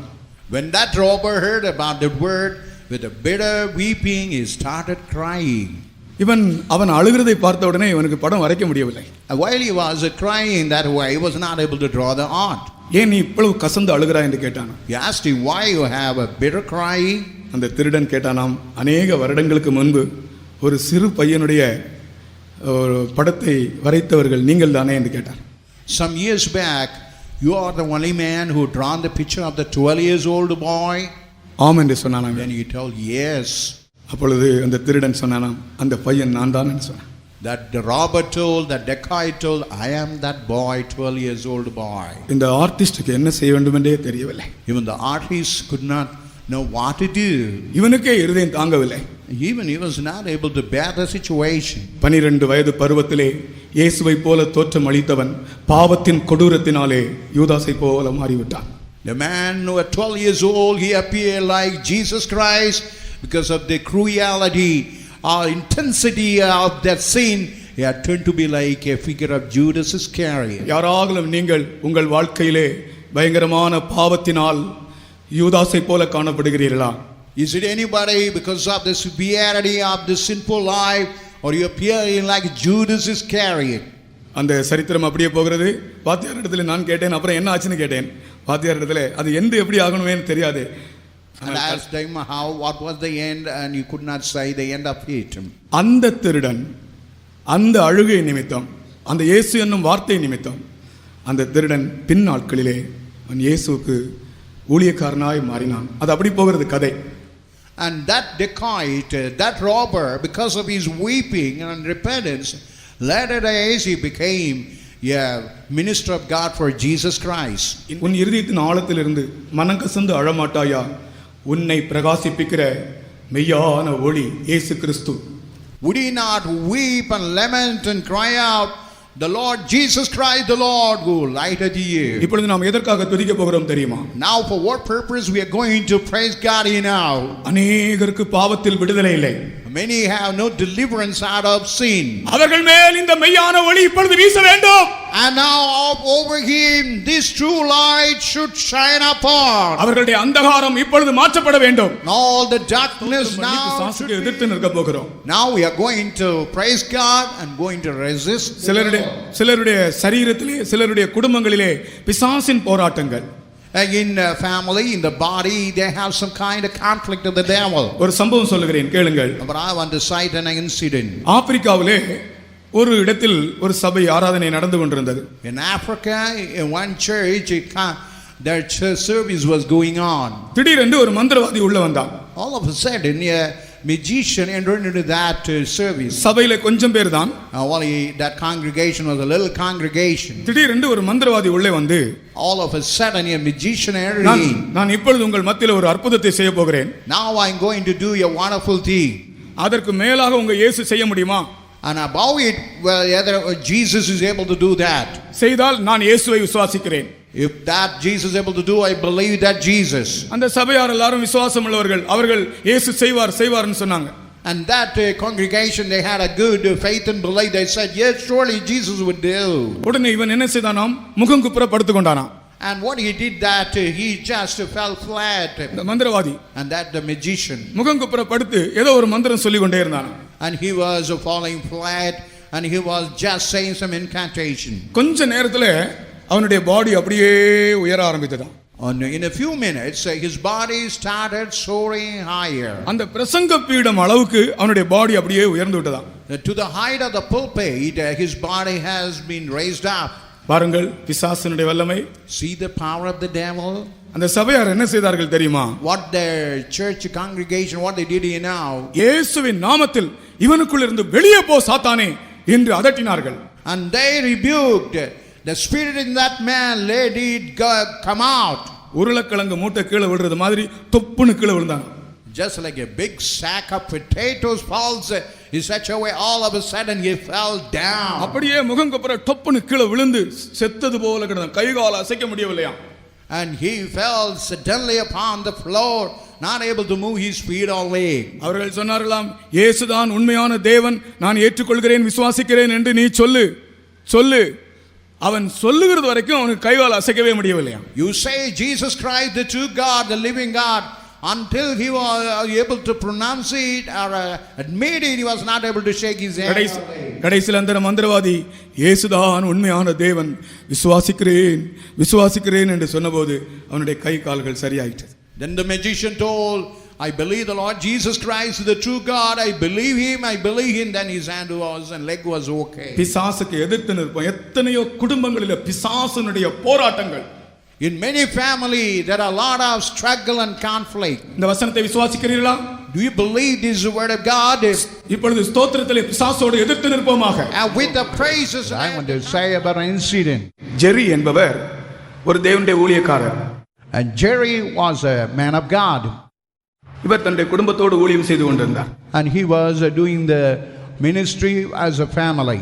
When that robber heard about the word, with a bitter weeping, he started crying. அவன் அழுகிறதை பார்த்த உடனே இவனுக்கு படம் வரைக்க முடியவில்லை. While he was crying that way, he was not able to draw the art. ஏன் நீ இவ்வளவு கசந்து அழுகிறாய் என்று கேட்டான். He asked him, why you have a bitter crying? அந்த திருடன் கேட்டானாம், அநேக வருடங்களுக்கு முன்பு ஒரு சிறு பையனுடைய படத்தை வரைத்தவர்கள் நீங்கள் தானே என்று கேட்டார். Some years back, you are the only man who drawn the picture of the 12 years old boy? ஆம் என்று சொன்னானாம். Then he told, yes. அப்பொழுது அந்த திருடன் சொன்னானாம், அந்த பையன் நான் தான் என்று சொன்னான். That the robber told, that dacoit told, I am that boy, 12 years old boy. இந்த ஆர்டிஸ்டுக்கு என்ன செய்ய வேண்டும் என்றே தெரியவில்லை. Even the artist could not know what to do. இவனுக்கே இருதயம் தாங்கவில்லை. Even he was not able to bear the situation. 12 வயது பருவத்திலே இயேசுவை போல தோற்றம் அளித்தவன் பாவத்தின் கொடூரத்தினாலே யூதாஸை போல மாறிவிட்டான். The man who was 12 years old, he appeared like Jesus Christ because of the cruelty or intensity of that sin. He had turned to be like a figure of Judas Iscariot. யாராகலும் நீங்கள் உங்கள் வாழ்க்கையிலே பயங்கரமான பாவத்தினால் யூதாஸை போல காணப்படுகிறீர்களா? Is it anybody because of the severity of the sinful life or you appearing like Judas Iscariot. அந்த சரித்திரம் அப்படியே போகிறது. வாத்தியார் இடத்துல நான் கேட்டேன், அப்புறம் என்ன ஆச்சுன்னு கேட்டேன். வாத்தியார் இடத்துல அது எந்த எப்படி ஆகணுமேன்னு தெரியாது. And I asked him what was the end, and he could not say the end of it. அந்த திருடன் அந்த அழுகை நிமித்தம், அந்த இயேசு என்னும் வார்த்தை நிமித்தம், அந்த திருடன் பின் நாட்களிலே அவன் இயேசுவுக்கு ஊழியக்காரனாய் மாறினான். அது அப்படி போகிறது கதை. And that dacoit, that robber, because of his weeping and repentance, later days he became a minister of God for Jesus Christ. உன் இருதயத்தின் ஆழத்திலிருந்து மனங்கசந்து அழமாட்டாயா? உன்னை பிரகாசிப்பிக்கிற மெய்யான ஒளி இயேசு கிறிஸ்து. Would he not weep and lament and cry out, the Lord Jesus Christ, the Lord who lighted you? இப்பொழுது நாம் எதற்காக துதிக்க போகிறோம் தெரியுமா? Now for what purpose we are going to praise God now? அநேகருக்கு பாவத்தில் விடுதலை இல்லை. Many have no deliverance out of sin. அவர்கள் மேல் இந்த மெய்யான ஒளி இப்பொழுது வீச வேண்டும். And now over him this true light should shine upon. அவர்களுடைய அந்தகாரம் இப்பொழுது மாற்றப்பட வேண்டும். All the darkness now சாசுக்கு எதிர்த்து நிற்க போகிறோம். Now we are going to praise God and going to resist. சிலருடைய சரீரத்திலே, சிலருடைய குடும்பங்களிலே பிசாசின் போராட்டங்கள். In family, in the body, they have some kind of conflict of the devil. ஒரு சம்பவம் சொல்லுகிறேன், கேளுங்கள். But I want to cite an incident. ஆப்பிரிக்காவிலே ஒரு இடத்தில் ஒரு சபை ஆராதனை நடந்து கொண்டிருந்தது. In Africa, in one church, their church service was going on. திடீரென்று ஒரு மந்திரவாதி உள்ள வந்தான். All of a sudden, a magician entered into that service. சபையில கொஞ்சம் பேர் தான். Only that congregation was a little congregation. திடீரென்று ஒரு மந்திரவாதி உள்ளே வந்து, all of a sudden a magician entered in. நான் இப்பொழுது உங்கள் மத்தியில் ஒரு அற்புதத்தை செய்ய போகிறேன். Now I'm going to do a wonderful thing. அதற்கு மேலாக உங்க இயேசு செய்ய முடியுமா? And above it, whether Jesus is able to do that. செய்தால் நான் இயேசுவை விசுவாசிக்கிறேன். If that Jesus is able to do, I believe that Jesus. அந்த சபையார் எல்லாரும் விசுவாசம் உள்ளவர்கள், அவர்கள் இயேசு செய்வார்னு சொன்னாங்க. And that congregation, they had a good faith and belief. They said, yes, surely Jesus would do. உடனே இவன் என்ன செய்தானாம்? முகம் குப்புற படுத்து கொண்டானாம். And what he did that he just fell flat. இந்த மந்திரவாதி, and that the magician, முகம் குப்புற படுத்து ஏதோ ஒரு மந்திரம் சொல்லி கொண்டே இருந்தான். and he was falling flat and he was just saying some incantation. கொஞ்ச நேரத்துல அவனுடைய பாடி அப்படியே உயர ஆரம்பித்ததாம். In a few minutes his body started soaring higher. அந்த பிரசங்க பீடம் அளவுக்கு அவனுடைய பாடி அப்படியே உயர்ந்து விட்டதாம். To the height of the pulpit his body has been raised up. பாருங்கள் பிசாசினுடைய வல்லமை. See the power of the devil. அந்த சபையார் என்ன செய்தார்கள் தெரியுமா? What their church congregation, what they did now, இயேசுவின் நாமத்தில் இவனுக்குள்ள இருந்து வெளியே போ சாத்தானே என்று அதட்டினார்கள். and they rebuked the spirit in that man, let it come out. உருளைக்கிழங்கு மூட்டை கீழே விழுறது மாதிரி தொப்புன்னு கீழே விழுந்தாங்க. Just like a big sack of potatoes falls in such a way, all of a sudden he fell down. அப்படியே முகம் குப்புற தொப்புன்னு கீழே விழுந்து செத்தது போல கிடந்தான். கை கால் அசைக்க முடியவில்லையா? And he fell suddenly upon the floor, not able to move his feet or leg. அவர்கள் சொன்னார்களாம், இயேசுதான் உண்மையான தேவன், நான் ஏற்றுக்கொள்கிறேன், விசுவாசிக்கிறேன் என்று நீ சொல்லு. அவன் சொல்லுகிறது வரைக்கும் அவனுக்கு கை கால் அசைக்கவே முடியவில்லையா? You say Jesus Christ, the true God, the living God, until he was able to pronounce it or admit it, he was not able to shake his hand. கடைசியில் அந்த மந்திரவாதி இயேசுதான் உண்மையான தேவன், விசுவாசிக்கிறேன் என்று சொன்னபோது அவனுடைய கை கால்கள் சரியாயிற்று. Then the magician told, I believe the Lord Jesus Christ is the true God. I believe him. Then his hand was and leg was okay. பிசாசுக்கு எதிர்த்து நிற்போம். எத்தனையோ குடும்பங்களில் பிசாசுனுடைய போராட்டங்கள். In many families there are a lot of struggle and conflict. இந்த வசனத்தை விசுவாசிக்கிறீர்களா? Do you believe this is the word of God? இப்பொழுது ஸ்தோத்திரத்திலே பிசாசோடு எதிர்த்து நிற்போமாக. And with the praises, I want to say about an incident. ஜெரி என்பவர் ஒரு தேவனுடைய ஊழியக்காரர். And Jerry was a man of God. இவர் தன்னுடைய குடும்பத்தோடு ஊழியம் செய்து கொண்டிருந்தார். And he was doing the ministry as a family.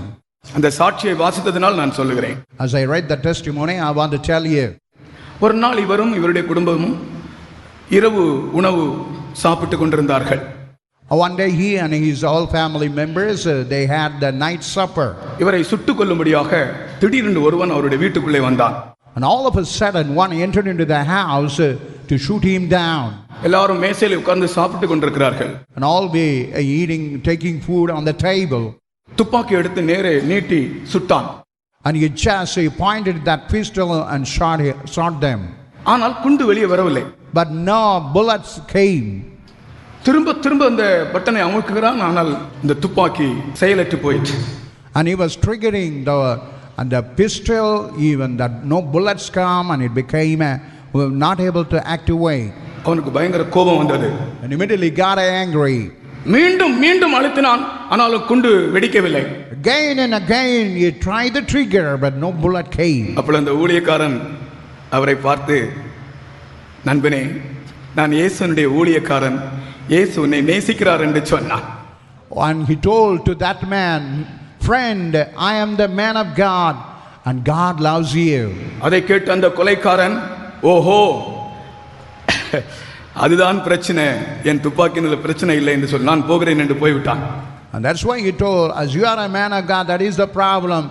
அந்த சாட்சியை வாசித்ததனால் நான் சொல்லுகிறேன். As I read the testimony, I want to tell you. ஒரு நாள் இவரும் இவருடைய குடும்பமும் இரவு உணவு சாப்பிட்டு கொண்டிருந்தார்கள். One day he and his all family members they had the night supper. இவரை சுட்டுக் கொல்லும்படியாக திடீரென்று ஒருவன் அவருடைய வீட்டுக்குள்ளே வந்தான். And all of a sudden one entered into the house to shoot him down. எல்லாரும் மேசையில் உட்கார்ந்து சாப்பிட்டு கொண்டிருக்கிறார்கள். And all be eating, taking food on the table. துப்பாக்கி எடுத்து நேரே நீட்டி சுட்டான். And he pointed that pistol and shot them. ஆனால் குண்டு வெளியே வரவில்லை. But no bullets came. திரும்ப திரும்ப அந்த பட்டனை அமுக்குகிறான், ஆனால் இந்த துப்பாக்கி செயலற்று போயிற்று. And he was triggering the pistol, even that no bullets come, and it became not able to activate. அவனுக்கு பயங்கர கோபம் வந்தது. And immediately got angry. மீண்டும் மீண்டும் அழுத்தினான், ஆனாலும் குண்டு வெடிக்கவில்லை. Again and again he tried the trigger, but no bullet came. அப்பொழுது அந்த ஊழியக்காரன் அவரை பார்த்து, நண்பனே, நான் இயேசுனுடைய ஊழியக்காரன், இயேசு உன்னை நேசிக்கிறார் என்று சொன்னான். And he told to that man, friend, I am the man of God and God loves you. அதை கேட்டு அந்த கொலைக்காரன், ஓஹோ, அதுதான் பிரச்சனை, என் துப்பாக்கியில பிரச்சனை இல்லை என்று சொல்லி நான் போகிறேன் என்று போய்விட்டான். And that's why he told, as you are a man of God, that is the problem.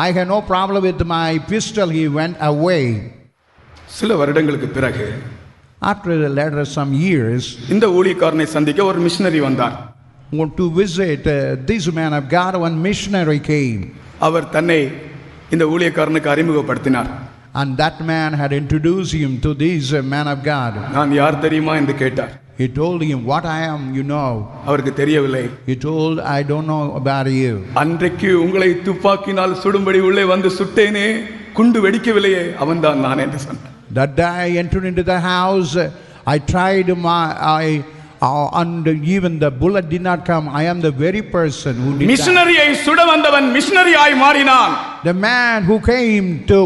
I have no problem with my pistol. He went away. சில வருடங்களுக்கு பிறகு, After later some years, இந்த ஊழியக்காரனை சந்திக்க ஒரு மிஷனரி வந்தார். to visit this man of God, one missionary came. அவர் தன்னை இந்த ஊழியக்காரனுக்கு அறிமுகப்படுத்தினார். And that man had introduced him to this man of God. நான் யார் தெரியுமா என்று கேட்டார். He told him, what I am, you know. அவருக்கு தெரியவில்லை. He told, I don't know about you. அன்றைக்கு உங்களை துப்பாக்கினால் சுடும்படி உள்ளே வந்து சுட்டேனே, குண்டு வெடிக்கவில்லையே, அவன்தான் நான் என்று சொன்னார். That day I entered into the house, I tried and even the bullet did not come. I am the very person who did that. மிஷனரியை சுட வந்தவன் மிஷனரியாய் மாறினான். The man who came to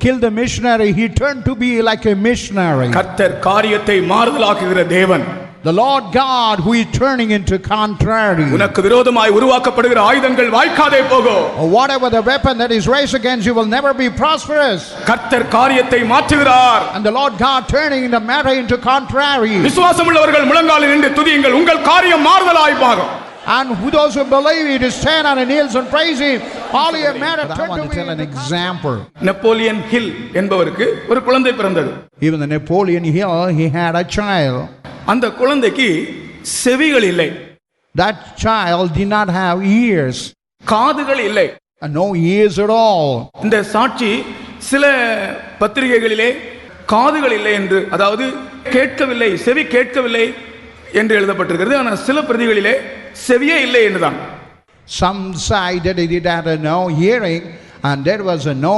kill the missionary, he turned to be like a missionary. கர்த்தர் காரியத்தை மாறுதலாக்குகிற தேவன். The Lord God who is turning into contrary. உனக்கு விரோதமாய் உருவாக்கப்படுகிற ஆயுதங்கள் வாய்க்காதே போகும். Whatever the weapon that is raised against you will never be prosperous. கர்த்தர் காரியத்தை மாற்றுகிறார். And the Lord God turning the matter into contrary. விசுவாசமுள்ளவர்கள் முழங்காலில் நின்று துதியுங்கள், உங்கள் காரியம் மாறுதலாய் மாறும். And who those who believe it is stand on the knees and praise him. All your matter turn to tell an example. Napoleon Hill என்பவருக்கு ஒரு குழந்தை பிறந்தது. Even the Napoleon Hill, he had a child. அந்த குழந்தைக்கு செவிகள் இல்லை. That child did not have ears. காதுகள் இல்லை. And no ears at all. இந்த சாட்சி சில பத்திரிகைகளிலே காதுகள் இல்லை என்று, அதாவது கேட்கவில்லை, செவி கேட்கவில்லை என்று எழுதப்பட்டிருக்கிறது. ஆனால் சில பிரதிகளிலே செவியே இல்லை என்றுதான். Some side that he did have no hearing, and there was no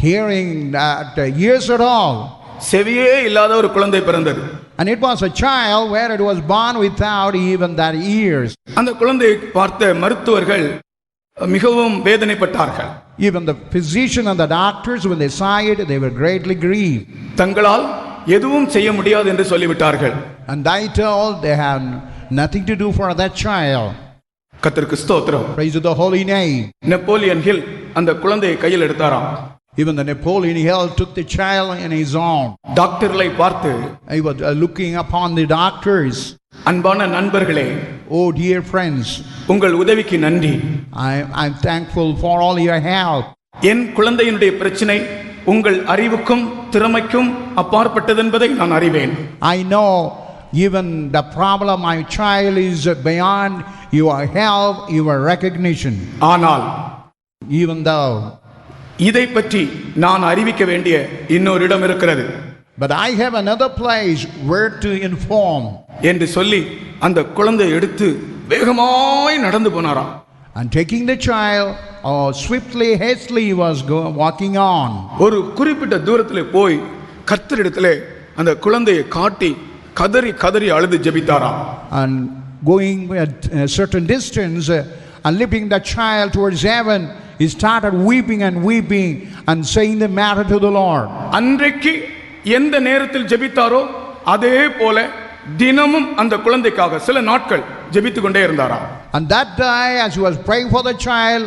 hearing ears at all. செவியே இல்லாத ஒரு குழந்தை பிறந்தது. And it was a child where it was born without even that ears. அந்த குழந்தையை பார்த்த மருத்துவர்கள் மிகவும் வேதனைப்பட்டார்கள். Even the physician and the doctors, when they saw it, they were greatly grieved. தங்களால் எதுவும் செய்ய முடியாது என்று சொல்லிவிட்டார்கள். And they told they have nothing to do for that child. கர்த்தருக்கு ஸ்தோத்திரம். Praise to the holy name. Napoleon Hill அந்த குழந்தையை கையில் எடுத்தாராம். Even the Napoleon Hill took the child in his own. டாக்டர்களை பார்த்து, He was looking upon the doctors. அன்பான நண்பர்களே, Oh dear friends, உங்கள் உதவிக்கு நன்றி. I'm thankful for all your help. என் குழந்தையினுடைய பிரச்சனை உங்கள் அறிவுக்கும் திறமைக்கும் அப்பாற்பட்டது என்பதை நான் அறிவேன். I know even the problem my child is beyond your help, your recognition. ஆனால் Even though, இதை பற்றி நான் அறிவிக்க வேண்டிய இன்னொரு இடம் இருக்கிறது. but I have another place where to inform. என்று சொல்லி அந்த குழந்தையை எடுத்து வேகமாய் நடந்து போனாராம். And taking the child, swiftly, hastily he was walking on. ஒரு குறிப்பிட்ட தூரத்திலே போய் கர்த்தரிடத்திலே அந்த குழந்தையை காட்டி கதறி கதறி அழுது ஜெபித்தாராம். And going a certain distance and lifting the child towards heaven, he started weeping and weeping and saying the matter to the Lord. அன்றைக்கு எந்த நேரத்தில் ஜெபித்தாரோ அதே போல தினமும் அந்த குழந்தைக்காக சில நாட்கள் ஜெபித்துக் கொண்டே இருந்தாராம். And that day, as he was praying for the child,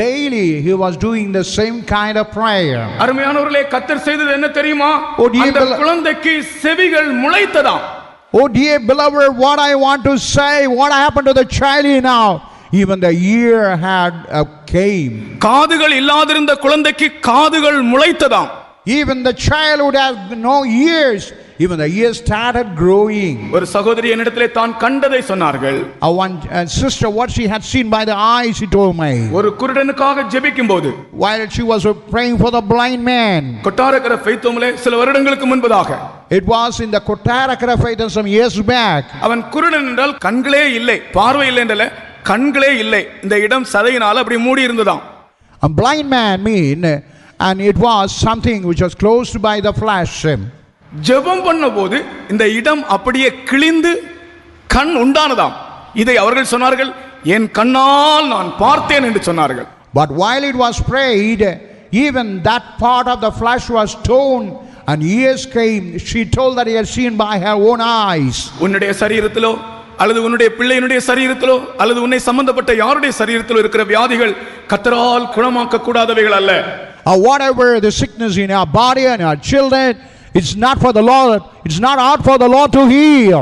daily he was doing the same kind of prayer. அருமையானவர்களே, கர்த்தர் செய்தது என்ன தெரியுமா? Oh, dear அந்த குழந்தைக்கு செவிகள் முளைத்ததாம். Oh dear beloved, what I want to say, what happened to the child now? Even the ear had came. காதுகள் இல்லாதிருந்த குழந்தைக்கு காதுகள் முளைத்ததாம். Even the child would have no ears. Even the ears started growing. ஒரு சகோதரி என்னிடத்திலே தான் கண்டதை சொன்னார்கள். One sister, what she had seen by the eyes, she told me. ஒரு குருடனுக்காக ஜெபிக்கும்போது While she was praying for the blind man. Kottarakkara ஃபெய்த்தோமிலே சில வருடங்களுக்கு முன்பதாக. It was in the Kottarakara faith some years back. அவன் குருடன் என்றால் கண்களே இல்லை, பார்வை இல்லை என்றல்ல, கண்களே இல்லை. இந்த இடம் சதையினால் அப்படி மூடி இருந்ததாம். A blind man mean, and it was something which was closed by the flesh. ஜெபம் பண்ணபோது இந்த இடம் அப்படியே கிழிந்து கண் உண்டானதாம். இதை அவர்கள் சொன்னார்கள், என் கண்ணால் நான் பார்த்தேன் என்று சொன்னார்கள். But while it was prayed, even that part of the flesh was torn and ears came. She told that he had seen by her own eyes. உன்னுடைய சரீரத்திலோ அல்லது உன்னுடைய பிள்ளையினுடைய சரீரத்திலோ அல்லது உன்னை சம்பந்தப்பட்ட யாருடைய சரீரத்திலோ இருக்கிற வியாதிகள் கர்த்தரால் குணமாக்க கூடாதவைகள் அல்ல. Or whatever the sickness in our body and our children, it's not for the Lord, it's not out for the Lord to heal.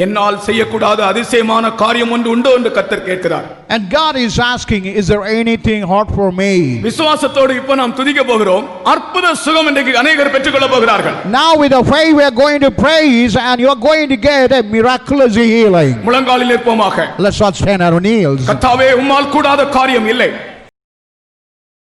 என்னால் செய்யக்கூடாத அதிசயமான காரியம் ஒன்று உண்டோ என்று கர்த்தர் கேட்கிறார். And God is asking, is there anything hard for me? விசுவாசத்தோடு இப்போ நாம் துதிக்க போகிறோம். அற்புத சுகம் இன்றைக்கு அநேகர் பெற்றுக்கொள்ள போகிறார்கள். Now with the faith we are going to praise and you are going to get a miraculous healing. முழங்காலில் நிற்போமாக. Let's all stand on our knees. கர்த்தாவே, உம்மால் கூடாத காரியம் இல்லை.